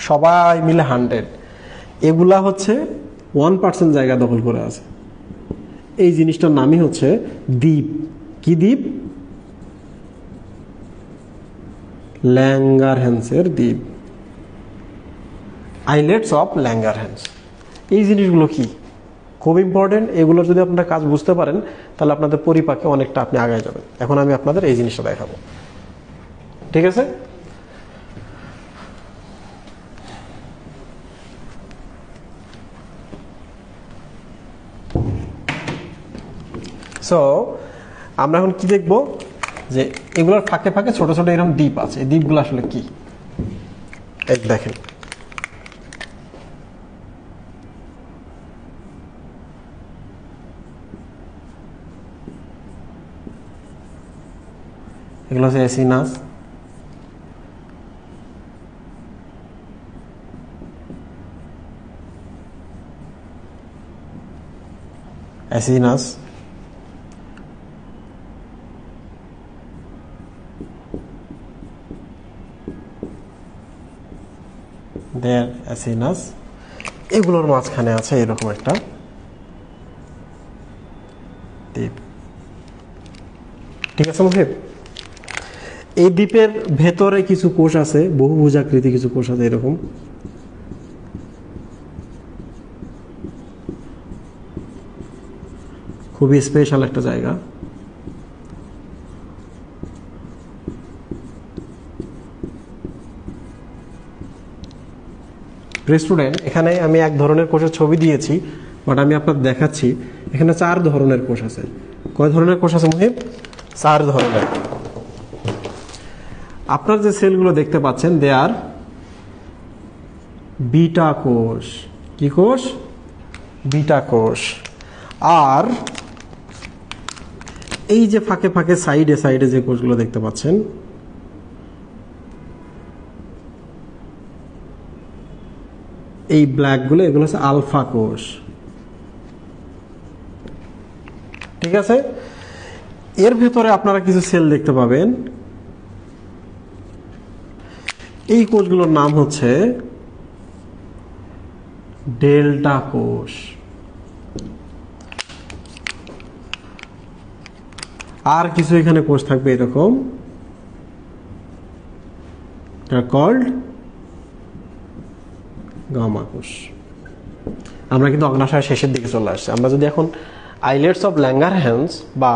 সবাই মিলে 100, এগুলা হচ্ছে 1% জায়গা দখল করে আছে। এই জিনিসটার নামই হচ্ছে দ্বীপ। কি দ্বীপ? ল্যাঙ্গারহ্যান্সের দ্বীপ, আইল্যান্ডস অফ ল্যাঙ্গারহ্যান্স। এই জিনিসগুলো কি খুব ইম্পর্টেন্ট, এগুলো যদি আপনারা কাজ বুঝতে পারেন তাহলে আপনাদের পরিপাকে অনেকটা আপনি আগায় যাবেন। এখন আমি আপনাদের এই জিনিসটা দেখাবো, ঠিক আছে? সো আমরা এখন কি দেখবো, যে এগুলোর ফাঁকে ফাঁকে ছোট ছোট এরকম দ্বীপ আছে। এই দ্বীপগুলো আসলে কি? এই দেখেন, এগুলো হচ্ছে এসিনাস, এসিনাস, দেয়ার এসিনাস, এগুলোর মাঝখানে আছে এরকম একটা দ্বীপ, ঠিক আছে মুহিব? এই দ্বীপের ভেতরে কিছু কোষ আছে, বহুভুজাকৃতি কিছু কোষ আছে এরকম, খুবই স্পেশাল একটা জায়গা। স্টুডেন্ট, এখানে আমি এক ধরনের কোষের ছবি দিয়েছি, বাট আমি আপনাদের দেখাচ্ছি এখানে 4 ধরনের কোষ আছে। কয় ধরনের কোষ আছে মুহিব? 4 ধরনের। আপনার যে সেলগুলো দেখতে পাচ্ছেন দে আর বিটা কোষ। কি কোষ? বিটা কোষ। আর এই যে ফাঁকে ফাঁকে সাইডে সাইডে যে কোষগুলো দেখতে পাচ্ছেন, এই ব্ল্যাকগুলো, এগুলো হচ্ছে আলফা কোষ, ঠিক আছে? এর ভেতরে আপনারা কিছু সেল দেখতে পাবেন, এই কোষগুলোর নাম হচ্ছে ডেল্টা কোষ। আর কিছু এখানে কোষ থাকবে এরকম, কল্ড গামা কোষ। আমরা কিন্তু অগ্নাশয়ের শেষের দিকে চলে আসছি। আমরা যদি এখন আইল্যান্ডস অফ ল্যাঙ্গারহ্যান্স বা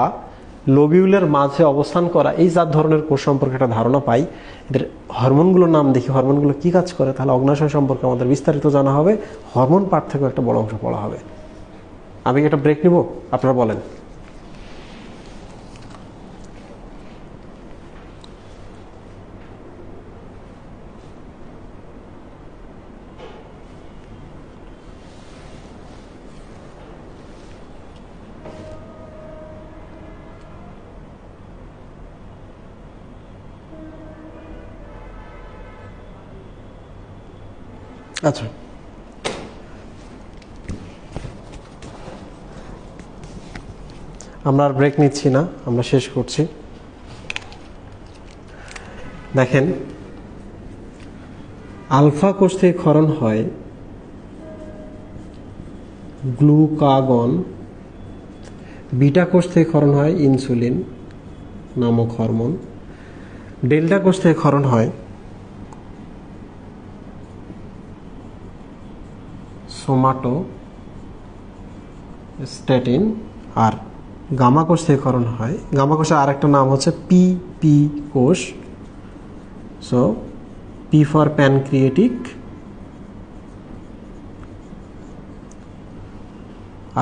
লোবিউলের মাঝে অবস্থান করা এই 4 ধরনের কোষ সম্পর্কে একটা ধারণা পাই, এদের হরমোনগুলোর নাম দেখি, হরমোনগুলো কি কাজ করে, তাহলে অগ্নাশয় সম্পর্কে আমাদের বিস্তারিত জানা হবে, হরমোন পার্ট থেকেও একটা বড় অংশ পড়া হবে। আমি একটা ব্রেক নিব, আপনারা বলেন। আচ্ছা, আমরা আর ব্রেক নিচ্ছি না, আমরা শেষ করছি। দেখেন, আলফা কোষ থেকে ক্ষরণ হয় গ্লুকাগন, বিটা কোষ থেকে ক্ষরণ হয় ইনসুলিন নামক হরমোন, ডেল্টা কোষ থেকে ক্ষরণ হয় সোমাটোস্ট্যাটিন, আর গামা কোষ থেকে ক্ষরণ হয়, গামা কোষের আরেকটা নাম হচ্ছে পিপি কোষ। সো পি ফর প্যানক্রিয়েটিক,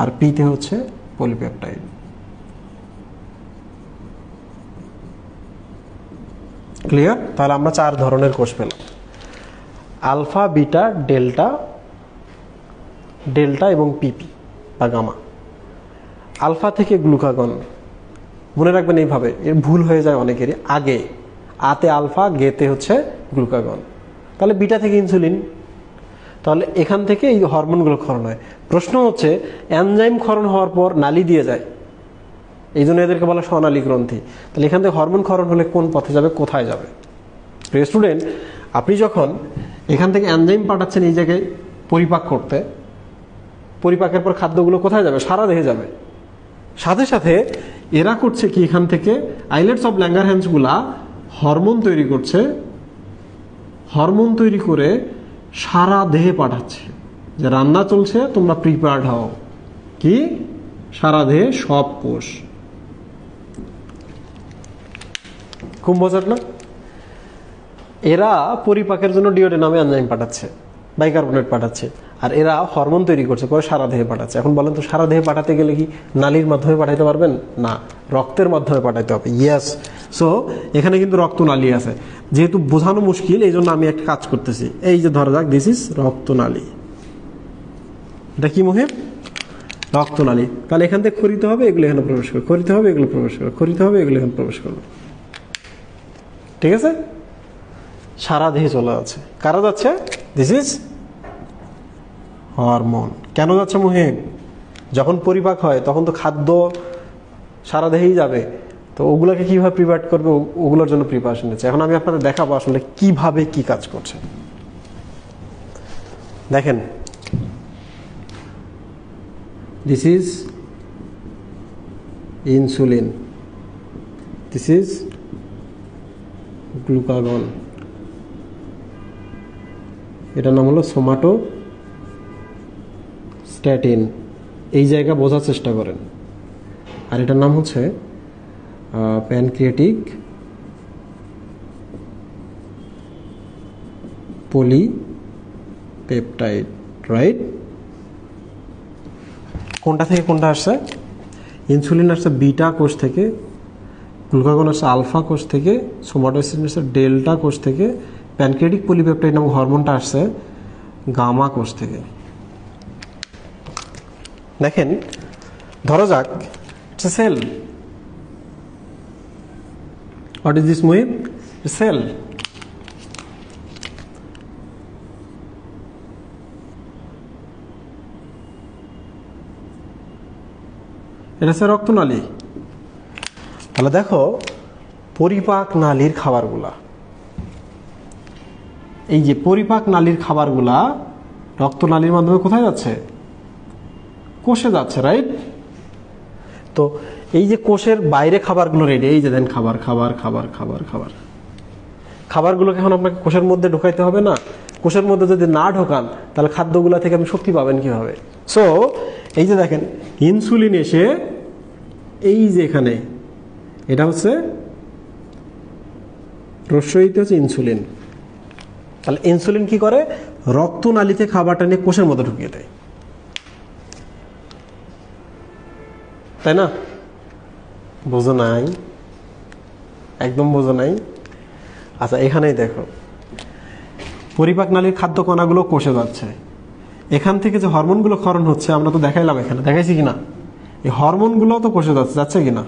আর পিতে হচ্ছে পলিপেপটাইড। ক্লিয়ার? তাহলে আমরা 4 ধরনের কোষ পেলাম, আলফা, বিটা, ডেল্টা, ডেল্টা এবং পিপি বা গামা। আলফা থেকে গ্লুকাগন, মনে রাখবেন এইভাবে, এর ভুল হয়ে যায় অনেকেরই, আগে আতে আলফা, গেতে হচ্ছে গ্লুকাগন। তাহলে বিটা থেকে ইনসুলিন, তাহলে এখান থেকে এই হরমোনগুলো ক্ষরণ হয়। প্রশ্ন হচ্ছে এনজাইম ক্ষরণ হওয়ার পর নালী দিয়ে যায়, এই জন্য এদেরকে বলা স্বনালী গ্রন্থি। তাহলে এখান থেকে হরমোন ক্ষরণ হলে কোন পথে যাবে, কোথায় যাবে? স্টুডেন্ট, আপনি যখন এখান থেকে এনজাইম পাঠাচ্ছেন এই জায়গায় পরিপাক করতে, পরিপাকের পর খাদ্যগুলো কোথায় যাবে? সারা দেহে যাবে। সাথে সাথে এরা করছে কি, এখান থেকে আইলেটস অফ ল্যাঙ্গারহ্যান্স গুলা হরমোন তৈরি করছে, হরমোন তৈরি করে সারা দেহে পাঠাচ্ছে যে রান্না চলছে, তোমরা প্রিপেয়ার্ড হও। কি? সারা দেহে সব কোষ। খুব মজার না? এরা পরিপাকের জন্য ডিওডেনামে এনজাইম পাঠাচ্ছে, বাইকার্বনেট পাঠাচ্ছে, আর এরা হরমোন তৈরি করছে, করে সারা দেহে পাঠাচ্ছে। এখন বলেন তো, সারা দেহে পাঠাতে গেলে কি নালীর মাধ্যমে পাঠাইতে পারবেন? না, রক্তের মাধ্যমে পাঠাইতে হবে। ইয়েস, সো এখানে কিন্তু রক্তনালী আছে। যেহেতু বোঝানো মুশকিল, এই জন্য আমি একটা কাজ করতেছি। এই যে ধরা যাক, দিস ইজ রক্তনালী। এটা কি মুহিব? রক্তনালী। তাহলে এখান থেকে খরিতে হবে, এগুলো এখানে প্রবেশ করবে, খরিতে হবে, এগুলো প্রবেশ করবে, খরিতে হবে, এগুলো এখানে প্রবেশ করবে। ঠিক আছে? সারা দেহে চলে যাচ্ছে। কারা যাচ্ছে? This is hormone. কেন যাচ্ছে মুহিব? যখন পরিপাক হয় তখন তো খাদ্য সারা দেহেই যাবে, তো ওগুলোকে কিভাবে প্রিপেয়ার করবে, ওগুলোর জন্য প্রিপারেশন নিচ্ছে। এখন আমি আপনাদের দেখাবো আসলে কিভাবে কি কাজ করছে। দেখেন, this is insulin, this is glucagon, এটার নাম হলো সোমাটোস্ট্যাটিন। এই জায়গা বোঝার চেষ্টা করেন। আর এটার নাম হচ্ছে প্যানক্রিয়াটিক পলিপেপটাইড, রাইট? কোনটা থেকে কোনটা আসছে? ইনসুলিন আসছে বিটা কোষ থেকে, গ্লুকাগন আসছে আলফা কোষ থেকে, সোমাটোস্ট্যাটিন আসছে ডেল্টা কোষ থেকে, প্যানক্রিয়াটিক পলিপেপটাইড নামক হরমোনটা আসছে গামা কোষ থেকে। দেখেন, ধরা যাক it's a cell. What is this Muhib? Cell. এটা হচ্ছে রক্তনালী। তাহলে দেখো, পরিপাক নালীর খাবারগুলা, এই যে পরিপাক নালীর খাবারগুলা রক্তনালীর মাধ্যমে কোথায় যাচ্ছে? কোষে যাচ্ছে, রাইট? তো এই যে কোষের বাইরে খাবারগুলো রেডি, এই যে দেন খাবার খাবার খাবার খাবার খাবার, খাবারগুলোকে এখন আপনাকে কোষের মধ্যে ঢোকাইতে হবে না? কোষের মধ্যে যদি না ঢোকান তাহলে খাদ্যগুলা থেকে আপনি শক্তি পাবেন কিভাবে? সো এই যে দেখেন, ইনসুলিন এসে এই যে এখানে, এটা হচ্ছে রস্যইতে হচ্ছে ইনসুলিন। তাহলে ইনসুলিন কি করে? রক্তনালীতে খাবারটা নিয়ে কোষের মধ্যে ঢুকিয়ে দেয়, তাই না? বোঝো নাই? একদম বোঝো নাই? আচ্ছা, এখানেই দেখো, পরিপাক নালীর খাদ্য কণাগুলো কোষে যাচ্ছে। এখান থেকে যে হরমোনগুলো ক্ষরণ হচ্ছে, আমরা তো দেখাইলাম, এখানে দেখাইছি কিনা? এই হরমোনগুলো তো কোষে যাচ্ছে, যাচ্ছে কিনা?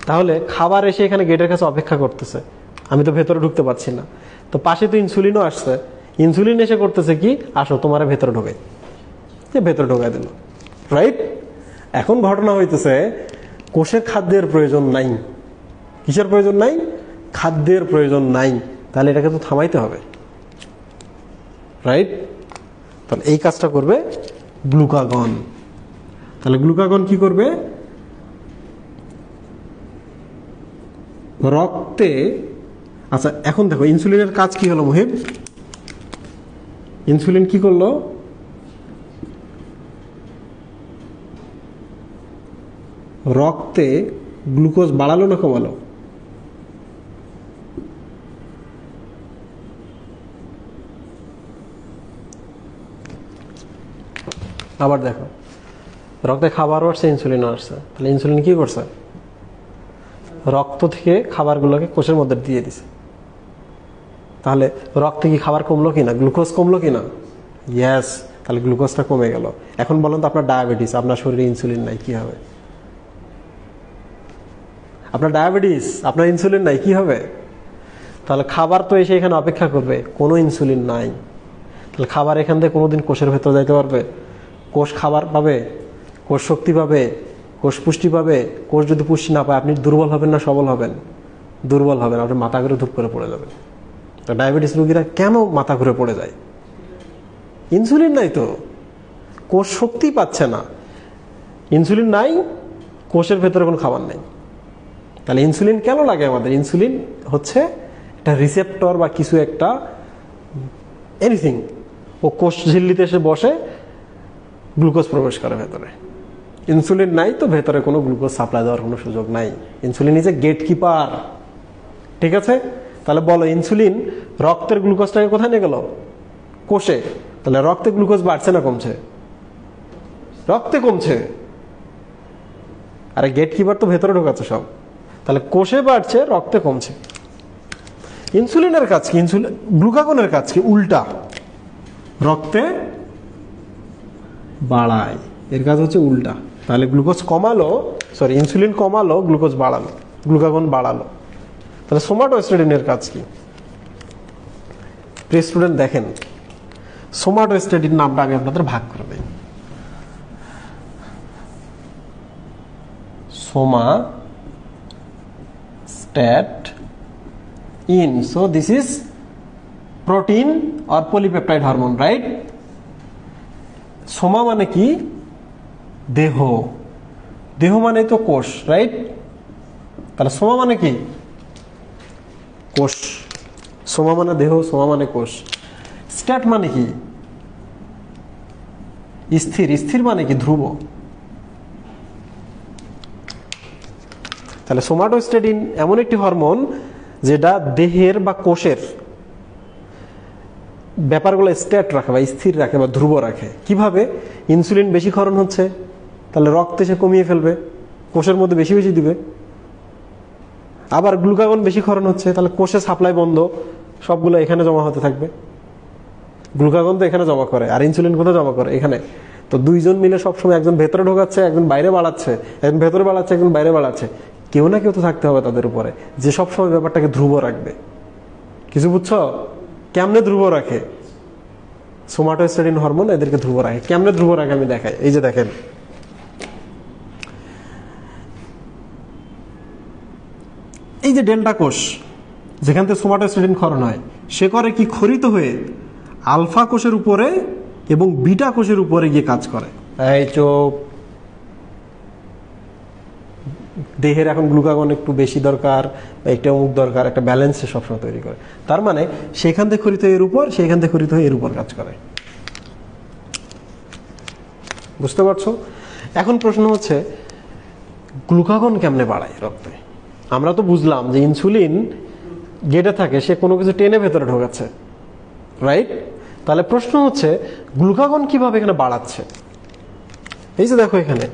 তাহলে খাবার এসে এখানে গেটের কাছে অপেক্ষা করতেছে, আমি তো ভেতরে ঢুকতে পারছি না, তো পাশে তো ইনসুলিনও আসছে। ইনসুলিন এসে করতেছে কি, আসো তোমার ভেতরে ঢোকাই, ভেতরে ঢোকাই দিল, রাইট? এখন ঘটনা হইতেছে, কোষের খাদ্যের প্রয়োজন নাই। কিসের প্রয়োজন নাই? খাদ্যের প্রয়োজন নাই। তাহলে এটাকে তো থামাইতে হবে, রাইট? তাহলে এই কাজটা করবে গ্লুকাগন। তাহলে গ্লুকাগন কি করবে? রক্তে, আচ্ছা এখন দেখো ইনসুলিনের কাজ কি হলো মুহিব? ইনসুলিন কি করলো? রক্তে গ্লুকোজ বাড়ালো না কমালো? আবার দেখো, রক্তে খাবারও আসছে, ইনসুলিনও আসছে। তাহলে ইনসুলিন কি করছে? রক্ত থেকে খাবারগুলোকে কোষের মধ্যে দিয়ে দিছে। তাহলে রক্তে কি খাবার কমলো কিনা? গ্লুকোজ কমলো কিনা? ইয়েস। তাহলে গ্লুকোজটা কমে গেল। এখন বলুন তো, আপনার ডায়াবেটিস, আপনার শরীরে ইনসুলিন নাই, কি হবে? আপনার ডায়াবেটিস, আপনার ইনসুলিন নাই, কি হবে? তাহলে খাবার তো এসে এখানে অপেক্ষা করবে, কোনো ইনসুলিন নাই। তাহলে খাবার এখান থেকে কোনোদিন কোষের ভেতর যাইতে পারবে? কোষ খাবার পাবে, কোষ শক্তি পাবে, কোষ পুষ্টি পাবে? কোষ যদি পুষ্টি না পায় আপনি দুর্বল হবেন না সবল হবেন? দুর্বল হবেন, আপনি মাথা ঘুরে ধূপ করে পড়ে যাবেন। তো ডায়াবেটিস রোগীরা কেন মাথা ঘুরে পড়ে যায়? ইনসুলিন নাই তো, কোষ শক্তি পাচ্ছে না। ইনসুলিন নাই, কোষের ভেতরে কোনো খাবার নেই। তাহলে ইনসুলিন কেন লাগে আমাদের? ইনসুলিন হচ্ছে একটা রিসেপ্টর বা কিছু একটা এনিথিং, ও কোষ ঝিল্লিতে এসে বসে গ্লুকোজ প্রবেশ করে ভেতরে। ইনসুলিন নাই তো ভেতরে কোনো গ্লুকোজ সাপ্লাই দেওয়ার কোনো সুযোগ নাই। Insulin is a gatekeeper. ঠিক আছে? তাহলে বলো, ইনসুলিন রক্তের গ্লুকোজটাকে কোথায় নিয়ে গেল? কোষে। তাহলে রক্তে গ্লুকোজ বাড়ছে না কমছে? রক্তে কমছে। আরে গেট কিপার তো ভেতরে ঢোকাচ্ছে সব। তাহলে কোষে বাড়ছে, রক্তে কমছে। ইনসুলিনের কাজ কি? গ্লুকাগনের কাজ কি? উল্টা, রক্তে বাড়ায়। এর কাজ হচ্ছে উল্টা। তাহলে গ্লুকোজ কমালো, সরি ইনসুলিন কমালো, গ্লুকোজ বাড়ালো, গ্লুকাগন বাড়ালো। তাহলে সোমাটোস্টেটিনের কাজ কি? প্রিয় স্টুডেন্ট দেখেন, সোমাটোস্টেটিন নামটা আমি আপনাদের ভাগ করে দেই। somastatin, so this is protein or polypeptide hormone, right? Soma মানে কি? দেহ। দেহ মানে তো কোষ, রাইট? তাহলে সোমা মানে কি? কোষ। সোমা মানে দেহ, সোমা মানে কোষ। স্ট্যাট মানে কি? স্থির। স্থির মানে কি? ধ্রুব। তাহলে সোমাটোস্টেটিন এমন একটি হরমোন যেটা দেহের বা কোষের ব্যাপারগুলো স্ট্যাট রাখে বা স্থির রাখে বা ধ্রুব রাখে। কিভাবে? ইনসুলিন বেশি ক্ষরণ হচ্ছে, তাহলে রক্তে সে কমিয়ে ফেলবে, কোষের মধ্যে বেশি বেশি দিবে। আবার গ্লুকাগন বেশি ক্ষরণ হচ্ছে, তাহলে কোষে সাপ্লাই বন্ধ, সবগুলো এখানে জমা হতে থাকবে। গ্লুকাগন তো এখানে জমা করে, আর ইনসুলিন কোথায় জমা করে? এখানে। তো দুইজন মিলে সবসময় একজন ভেতরে ঢোকাচ্ছে, একজন বাইরে বাড়াচ্ছে, একজন ভেতরে বাড়াচ্ছে, একজন বাইরে বাড়াচ্ছে। কেউ না কেউ তো থাকতে হবে তাদের উপরে, যে সবসময় ব্যাপারটাকে ধ্রুব রাখবে। কিছু বুঝছো? কেমনে ধ্রুব রাখে? সোমাটোস্টেটিন হরমোন এদেরকে ধ্রুব রাখে। কেমনে ধ্রুব রাখে আমি দেখাই। এই যে দেখেন, এই যে ডেল্টা কোষ যেখান থেকে সোমাটোস্টেটিন ক্ষরণ হয়, সে করে কি? খরিত হয়ে আলফা কোষের উপরে এবং বিটা কোষের উপরে গিয়ে কাজ করে। এই চোপ, দেহের এখন গ্লুকাগন একটু বেশি দরকার, একটা অমুক দরকার, একটা ব্যালেন্স সবসময় তৈরি করে। তার মানে সেখান থেকে খরিত এর উপর, সেখান থেকে খরিত হয়ে এর উপর কাজ করে। বুঝতে পারছো? এখন প্রশ্ন হচ্ছে, গ্লুকাগন কেমনে বাড়ায় রক্তে? আমরা তো বুঝলাম যে ইনসুলিন গেটে থাকে, সে কোনো কিছু টেনে ভেতরে ঢোকাচ্ছে, রাইট? তাহলে প্রশ্ন হচ্ছে, গ্লুকাগন কিভাবে এখানে বাড়াচ্ছে? এই যে দেখো এখানে,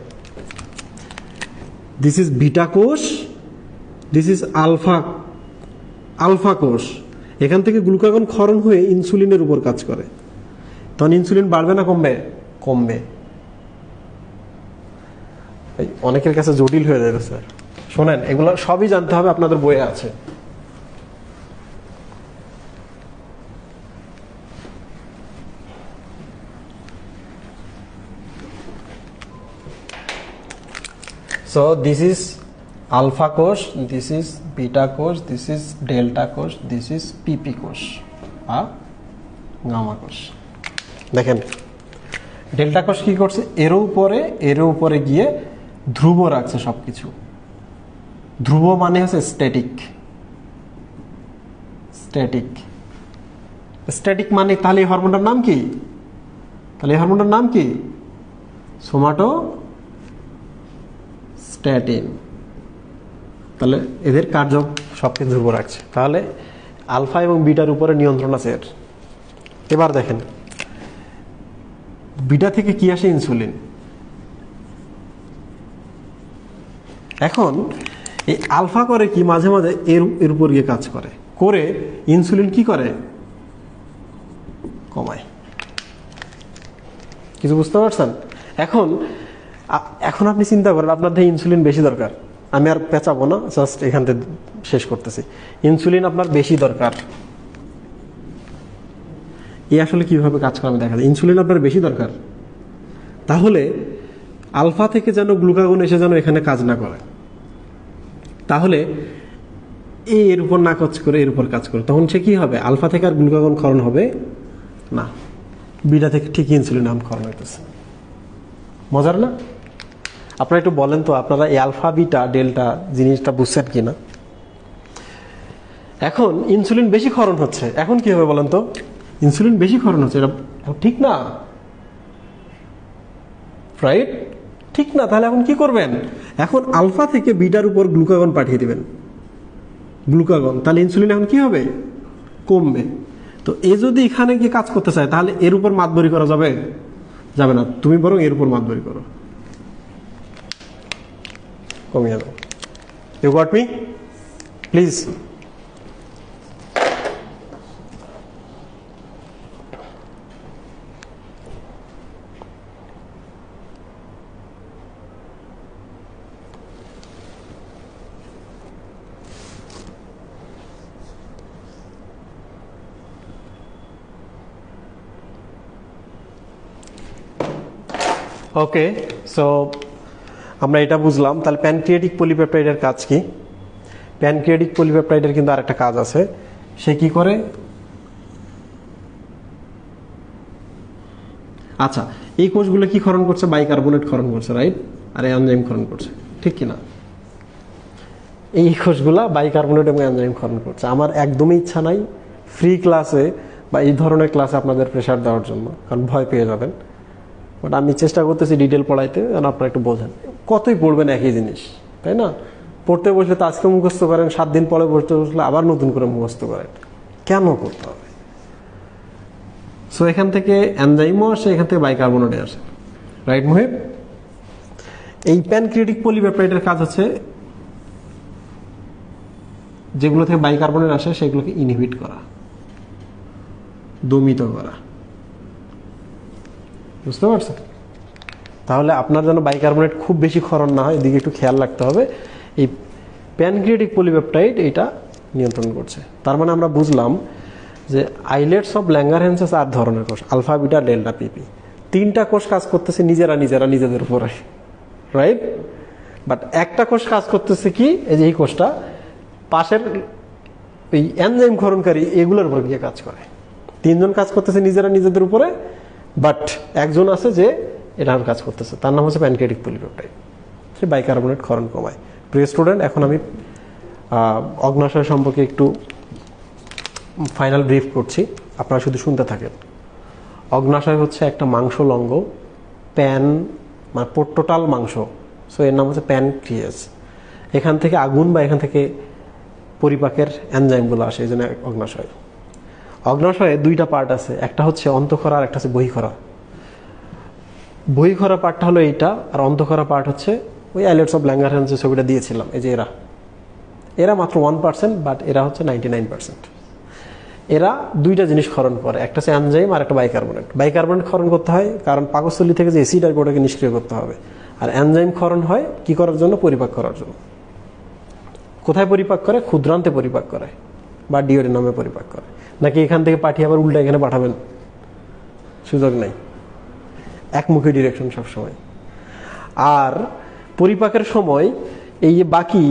দিস ইজ বিটা কোষ, দিস ইজ আলফা কোষ। এখান থেকে গ্লুকাগন ক্ষরণ হয়ে ইনসুলিনের উপর কাজ করে। তখন ইনসুলিন বাড়বে না কমবে? কমবে। অনেকের কাছে জটিল হয়ে যাবে স্যার। শোনেন, এগুলো সবই জানতে হবে, আপনাদের বইয়ে আছে। So this is alpha কোষ, this is beta কোষ, this is delta কোষ, this is PP কোষ আর গামা কোষ। দেখেন ডেল্টা কোষ কি করছে? এর উপরে গিয়ে ধ্রুব রাখছে সবকিছু। ধ্রুব মানে হচ্ছে স্ট্যাটিক। স্ট্যাটিক স্ট্যাটিক মানে, তাহলে এই হরমোনটার নাম কি? তাহলে এই হরমোনটার নাম কি? সোমাটোস্ট্যাটিন। তাহলে এদের কার্য সবকে ধ্রুব রাখছে। তাহলে আলফা এবং বিটার উপরে নিয়ন্ত্রণ আছে এর। এবার দেখেন, বিটা থেকে কি আসে? ইনসুলিন। এখন এই আলফা করে কি? মাঝে মাঝে এর উপর গিয়ে কাজ করে, করে ইনসুলিন কি করে? কমায়। কিছু বুঝতে পারছেন? এখন আপনি চিন্তা করেন, আপনার ইনসুলিন বেশি দরকার, আমি আর পেঁচাবো না, জাস্ট এখান থেকে শেষ করতেছি। ইনসুলিন আপনার বেশি দরকার, এই আসলে কিভাবে কাজ করে আমি দেখা যায়। ইনসুলিন আপনার বেশি দরকার, তাহলে আলফা থেকে যেন গ্লুকাগন এসে যেন এখানে কাজ না করে, তাহলে এর উপর না কাজ করে এর উপর কাজ করে, তখন সে কি হবে, আলফা থেকে আর গ্লুকাগন ক্ষরণ হবে না, বিটা থেকে ঠিক ইনসুলিন ক্ষরণ হইতেছে। মজার না? আপনারা একটু বলেন তো, আপনারা এই আলফা বিটা ডেল্টা জিনিসটা বুঝছেন কিনা? এখন ইনসুলিন বেশি ক্ষরণ হচ্ছে, এখন কি হবে বলেন তো? ইনসুলিন বেশি ক্ষরণ হচ্ছে, এটা ঠিক না, রাইট? ঠিক না। তাহলে এখন কি করবেন? এখন আলফা থেকে বিটার উপর গ্লুকাগন পাঠিয়ে দিবেন, গ্লুকাগন, তাহলে ইনসুলিন এখন কি হবে, কমবে। তো এ যদি এখানে গিয়ে কাজ করতে চায়, তাহলে এর উপর মাতবরি করা যাবে? যাবে না, তুমি বরং এর উপর মাতবরি করো, কমিয়ে দাও। You got me? Please. Okay, so আমরা এটা বুঝলাম। তাহলে প্যানক্রিয়াটিক পলিপেপটাইডের কাজ কি? প্যানক্রিয়াটিক পলিপেপটাইডের কিন্তু আরেকটা কাজ আছে। সে কি করে? আচ্ছা, এই কোষগুলো কি ক্ষরণ করছে? বাইকার্বনেট ক্ষরণ করছে, রাইট? আর এনজাইম ক্ষরণ করছে, ঠিক কিনা? এই কোষগুলা বাইকার্বনেট এবং এনজাইম ক্ষরণ করছে। আমার একদমই ইচ্ছা নাই ফ্রি ক্লাসে বা এই ধরনের ক্লাসে আপনাদের প্রেশার দেওয়ার জন্য, কারণ ভয় পেয়ে যাবেন। বাট আমি চেষ্টা করতেছি ডিটেল পড়াইতে, যেন আপনারা একটু বোঝেন। কতই পড়বেন একই জিনিস, তাই না? পড়তে বসলে তো আজকে মুখস্থ করেন, 7 দিন পরে পড়তে বসলে আবার নতুন করে মুখস্থ করেন, কেন করতে হবে? সো এখান থেকে এনজাইমও আসে, এখান থেকে বাইকার্বনেটে আসে, রাইট মুহিব? এই প্যানক্রিয়াটিক পলিপেপটাইডের কাজ হচ্ছে যেগুলো থেকে বাইকার্বনেট আসে সেগুলোকে ইনহিবিট করা, দমিত করা। বুঝতে পারছেন? তাহলে আপনার যেন বাইকার্বনেট খুব বেশি ক্ষরণ না হয়, এদিকে একটু খেয়াল রাখতে হবে। এই প্যানক্রিয়াটিক পলিপেপটাইড এটা নিয়ন্ত্রণ করছে। তার মানে আমরা বুঝলাম যে আইলেটস অফ ল্যাঙ্গারহ্যান্সেস 8 ধরনের কোষ, আলফা বিটা ডেল্টা পিপি। 3টা কোষ কাজ করতেছে নিজেদের উপরে, রাইট? বাট একটা কোষ কাজ করতেছে কি, এই যে এই কোষটা পাশের এই এনজাইম ক্ষরণকারী এগুলোর উপর গিয়ে কাজ করে। 3 জন কাজ করতেছে নিজেদের উপরে, বাট একজন আছে যে এটার কাজ করতেছে, তার নাম হচ্ছে প্যানক্রিয়াটিক পলিপেপটাইড। সে বাইকার্বনেট ক্ষরণ কমায়। প্রিয় স্টুডেন্ট, এখন আমি অগ্নাশয় সম্পর্কে একটু ফাইনাল ব্রিফ করছি, আপনারা শুধু শুনতে থাকেন। অগ্নাশয় হচ্ছে একটা মাংস লঙ্গ, মানে টোটাল মাংস, সো এর নাম হচ্ছে প্যানক্রিয়াস। এখান থেকে আগুন বা এখান থেকে পরিপাকের এনজাইমগুলো আসে, এই জন্য অগ্নাশয়। অগ্নাশয়ে 2টা পার্ট আছে, একটা হচ্ছে অন্তঃক্ষরা আর একটা হচ্ছে বহিঃক্ষরা। বহিঃক্ষরা পার্টটা হলো এইটা, আর অন্তঃক্ষরা পার্ট হচ্ছে ওই আইলেটস অফ ল্যাঙ্গারহ্যান্স যে ছবিটা দিয়েছিলাম, এই যে এরা মাত্র 1%, বাট এরা হচ্ছে 99%। এরা 2টা জিনিস ক্ষরণ করে, একটা হচ্ছে এনজাইম আর একটা বাইকার্বনেট। বাইকার্বনেট ক্ষরণ করতে হয় কারণ পাকস্থলী থেকে যে অ্যাসিড আর ওটাকে নিষ্ক্রিয় করতে হবে, আর এনজাইম ক্ষরণ হয় কি করার জন্য? পরিপাক করার জন্য। কোথায় পরিপাক করে? ক্ষুদ্রান্তে পরিপাক করে বা ডিওডেনামে পরিপাক করে। নাকি এখান থেকে পাঠিয়ে আবার উল্টা এখানে পাঠাবেন? সুযোগ নাই, একমুখী ডিরেকশন সবসময়। আর পরিপাকের সময় এই যে বাকি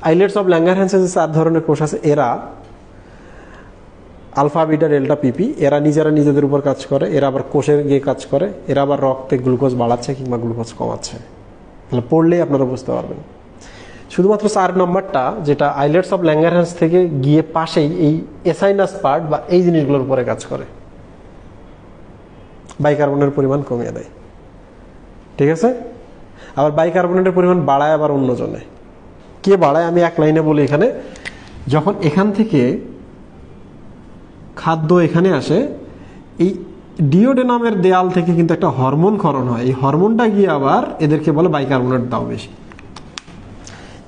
আইলেটস অফ ল্যাঙ্গারহ্যান্সের যে 4 ধরনের কোষ আছে, এরা আলফা বিটা ডেল্টা পিপি, এরা নিজেদের উপর কাজ করে, এরা আবার কোষের গিয়ে কাজ করে, এরা আবার রক্তে গ্লুকোজ বাড়াচ্ছে কিংবা গ্লুকোজ কমাচ্ছে। তাহলে পড়লেই আপনারা বুঝতে পারবেন। শুধুমাত্র 4 নম্বরটা যেটা আইলেটস অফ ল্যাঙ্গারহ্যান্স থেকে গিয়ে পাশেই এই এসাইনাস পার্ট বা এই জিনিসগুলোর উপরে কাজ করে, বাইকার্বনেটের পরিমাণ কমিয়ে দেয়, ঠিক আছে? আবার বাইকার্বনেটের পরিমাণ বাড়ায় আবার অন্যজনে। কে বাড়ায় আমি এক লাইনে বলি। এখানে যখন এখান থেকে খাদ্য এখানে আসে, এই ডিওডেনামের দেয়াল থেকে কিন্তু একটা হরমোন ক্ষরণ হয়, এই হরমোনটা গিয়ে আবার এদেরকে বলে বাইকার্বনেট দাও বেশি।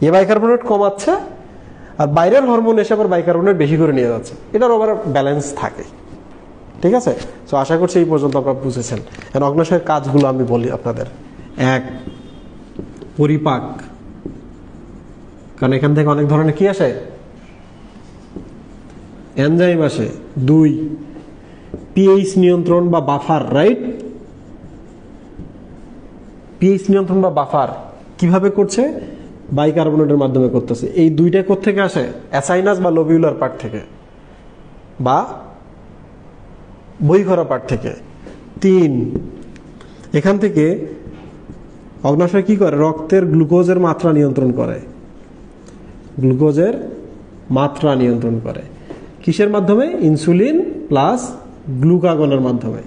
এ বাইকার্বনেট কমাচ্ছে আর বাইরের হরমোন এসে আবার বাইকার্বনেট বেশি করে নিয়ে যাচ্ছে, এটার আবার ব্যালেন্স থাকে, ঠিক আছে? সো আশা করছি এই পর্যন্ত আপনারা বুঝেছেন। অগ্নাশয়ের কাজগুলো আমি বলি আপনাদের। 1, পরিপাক, কারণ এখান থেকে অনেক ধরনের কি আসে, এনজাইম আসে। 2 পিএইচ নিয়ন্ত্রণ বা বাফার, রাইট? পিএইচ নিয়ন্ত্রণ বা বাফার কিভাবে করছে? বাইকার্বনেটের মাধ্যমে করতেছে। এই দুইটা কোথা থেকে আসে? অ্যাসাইনাস বা লোবিউলার পার্ট থেকে বা বহিঃখরা পার্ট থেকে। 3 এখান থেকে অগ্ন্যাশয় কি করে? রক্তের গ্লুকোজের মাত্রা নিয়ন্ত্রণ করে। গ্লুকোজের মাত্রা নিয়ন্ত্রণ করে কিসের মাধ্যমে? ইনসুলিন প্লাস গ্লুকাগনের মাধ্যমে।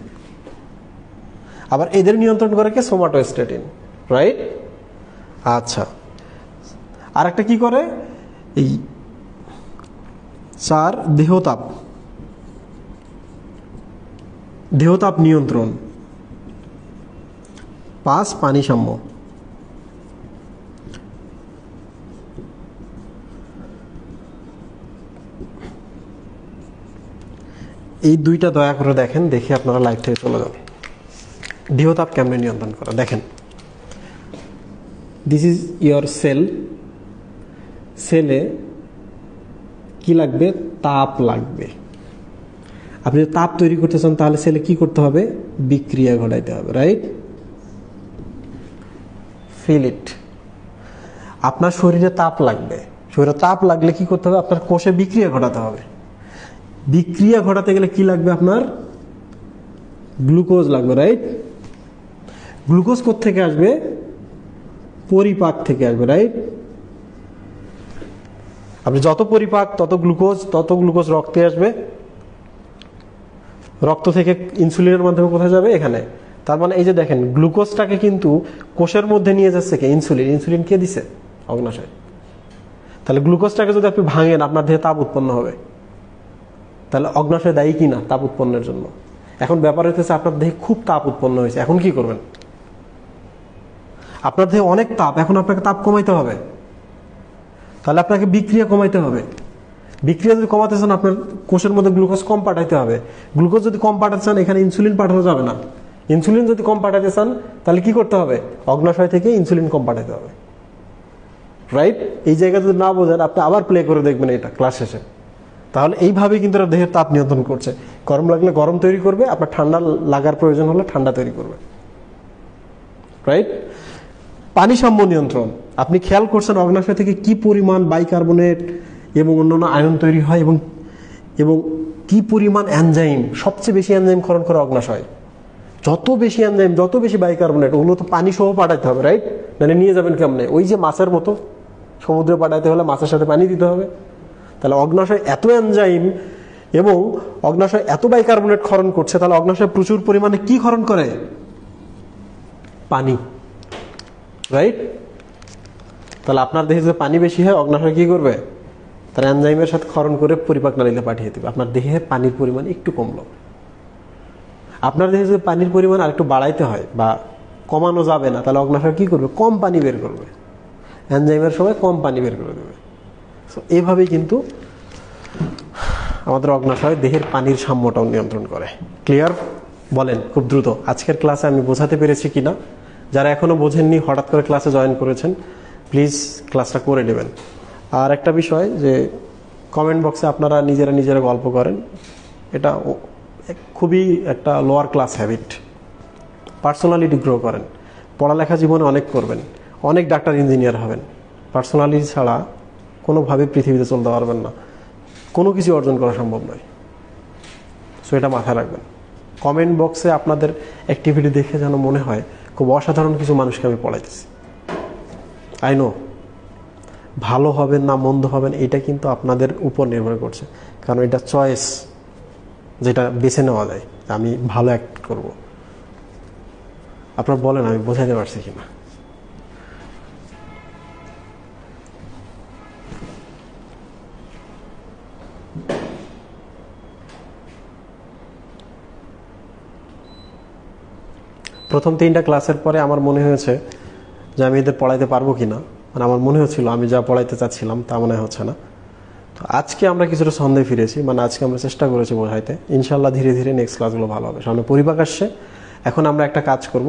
আবার এদের নিয়ন্ত্রণ করে কে? Somatostatin, right? আচ্ছা, আর একটা কি করে? এই 4 দেহতাপ নিয়ন্ত্রণ। 5 পানি সাম্য। এই দুইটা দয়া করে দেখেন, দেখে আপনারা লাইভ থেকে চলে যান। দেহতাপ কেমনে নিয়ন্ত্রণ করা দেখেন। This is your cell. সেলে কি লাগবে? তাপ লাগবে। আপনি যদি তাপ তৈরি করতে চান তাহলে সেলে কি করতে হবে? বিক্রিয়া ঘটাইতে হবে, রাইট? Feel it. আপনার শরীরে তাপ লাগবে। শরীরে তাপ লাগলে কি করতে হবে? আপনার কোষে বিক্রিয়া ঘটাতে হবে। বিক্রিয়া ঘটাতে গেলে কি লাগবে? আপনার গ্লুকোজ লাগবে, রাইট? গ্লুকোজ কোথা থেকে আসবে? পরিপাক থেকে আসবে, রাইট? আপনি যত পরিপাক তত গ্লুকোজ রক্তে আসবে। রক্ত থেকে ইনসুলিনের মাধ্যমে কোথায় যাবে? এখানে। তার মানে এই যে দেখেন, গ্লুকোজটাকে কিন্তু কোষের মধ্যে নিয়ে যাচ্ছে কে? ইনসুলিন। ইনসুলিন কে দিছে? অগ্ন্যাশয়। তাহলে গ্লুকোজটাকে যদি আপনি ভাঙেন আপনার দেহে তাপ উৎপন্ন হবে। তাহলে অগ্ন্যাশয় দায়ী কিনা তাপ উৎপন্নের জন্য? এখন ব্যাপার হইতেছে আপনার দেহে খুব তাপ উৎপন্ন হয়েছে, এখন কি করবেন? আপনার দেহে অনেক তাপ, এখন আপনাকে তাপ কমাইতে হবে। তাহলে আপনাকে বিক্রিয়া কমাইতে হবে। বিক্রিয়া যদি কমাতে চান আপনার কোষের মধ্যে গ্লুকোজ কম পাঠাইতে হবে। গ্লুকোজ যদি কম পাঠাতে চান এখানে ইনসুলিন পাঠানো যাবে না। ইনসুলিন যদি কম পাঠাতে চান তাহলে কি করতে হবে? অগ্ন্যাশয় থেকে ইনসুলিন কম পাঠাতে হবে, রাইট? এই জায়গা যদি না বোঝেন আপনি আবার প্লে করে দেখবেন এটা ক্লাস শেষে। তাহলে এইভাবেই কিন্তু দেহের তাপ নিয়ন্ত্রণ করছে। গরম লাগলে গরম তৈরি করবে, আপনার ঠান্ডা লাগার প্রয়োজন হলে ঠান্ডা তৈরি করবে, রাইট? পানি সাম্য নিয়ন্ত্রণ। আপনি খেয়াল করছেন অগ্ন্যাশয় থেকে কি পরিমাণ বাইকার্বনেট এবং অন্যান্য আয়ন তৈরি হয় এবং কি পরিমাণ এনজাইম, সবচেয়ে বেশি এনজাইম ক্ষরণ করে অগ্ন্যাশয়। যত বেশি এনজাইম, যত বেশি বাইকার্বনেট, ওগুলো তো পানি সহ পাঠাইতে হবে, রাইট? মানে নিয়ে যাবেন কেমনে? ওই যে মাছের মতো সমুদ্রে পাঠাইতে হলে মাছের সাথে পানি দিতে হবে। তাহলে অগ্ন্যাশয় এত এনজাইম এবং অগ্ন্যাশয় এত বাইকার্বনেট ক্ষরণ করছে, তাহলে অগ্ন্যাশয় প্রচুর পরিমাণে কি ক্ষরণ করে? পানি, রাইট? তাহলে আপনার দেহে যদি পানি বেশি হয় অগ্ন্যাশয় কি করবে? তার এনজাইমের সাথে ক্ষরণ করে পরিপাক নালীতে পাঠিয়ে দেবে। আপনার দেহে পানির পরিমাণ একটু কমলো। আপনার দেহে যদি পানির পরিমাণ আর একটু বাড়াইতে হয় বা কমানো যাবে না, তাহলে অগ্ন্যাশয় কি করবে? কম পানি বের করবে। এনজাইমের সময় কম পানি বের করে দেবে। এইভাবেই কিন্তু আমাদের অগ্ন্যাশয় দেহের পানির সাম্যটাও নিয়ন্ত্রণ করে। ক্লিয়ার? বলেন খুব দ্রুত। আজকের ক্লাসে আমি বোঝাতে পেরেছি কিনা? যারা এখনো বোঝেননি, হঠাৎ করে ক্লাসে জয়েন করেছেন, প্লিজ ক্লাসটা করে নেবেন। আর একটা বিষয় যে কমেন্ট বক্সে আপনারা নিজেরা গল্প করেন, এটা খুবই একটা lower class habit. Personality grow করেন, পড়ালেখা জীবনে অনেক করবেন, অনেক ডাক্তার ইঞ্জিনিয়ার হবেন। পার্সোনালিটি ছাড়া কোনোভাবে পৃথিবীতে চলতে পারবেন না, কোনো কিছু অর্জন করা সম্ভব নয়। সো এটা মাথায় রাখবেন। কমেন্ট বক্সে আপনাদের অ্যাক্টিভিটি দেখে যেন মনে হয় খুব অসাধারণ কিছু মানুষকে আমি পড়াইতেছি। আই নো ভালো হবেন না মন্দ হবেন এটা কিন্তু আপনাদের উপর নির্ভর করছে, কারণ এটা চয়েস, যেটা বেছে নেওয়া যায়। আমি ভালো অ্যাক্ট করব। আপনারা বলেন আমি বোঝাতে পারছি কিনা? প্রথম 3টা ক্লাসের পরে আমার মনে হয়েছে যে আমি এদের পড়াইতে পারবো কিনা, মানে আমার মনে হচ্ছিল আমি যা পড়াইতে চাচ্ছিলাম তা মনে হচ্ছে না। তো আজকে আমরা কিছুটা সন্দেহ ফিরেছি, মানে আজকে আমরা চেষ্টা করেছি বোঝাইতে। ইনশাল্লাহ ধীরে ধীরে নেক্সট ক্লাসগুলো ভালো হবে। সামনে পরিপাক আসছে, এখন আমরা একটা কাজ করব,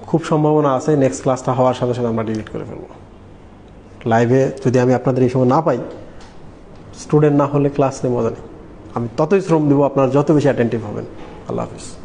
খুব সম্ভাবনা আছে নেক্সট ক্লাসটা হওয়ার সাথে সাথে আমরা ডিলিট করে ফেলবো। লাইভে যদি আমি আপনাদের এই সময় না পাই, স্টুডেন্ট না হলে ক্লাস নিয়ে মজা নেই। আমি ততই শ্রম দেবো, আপনারা যত বেশি অ্যাটেন্টিভ হবেন। আল্লাহ হাফিজ।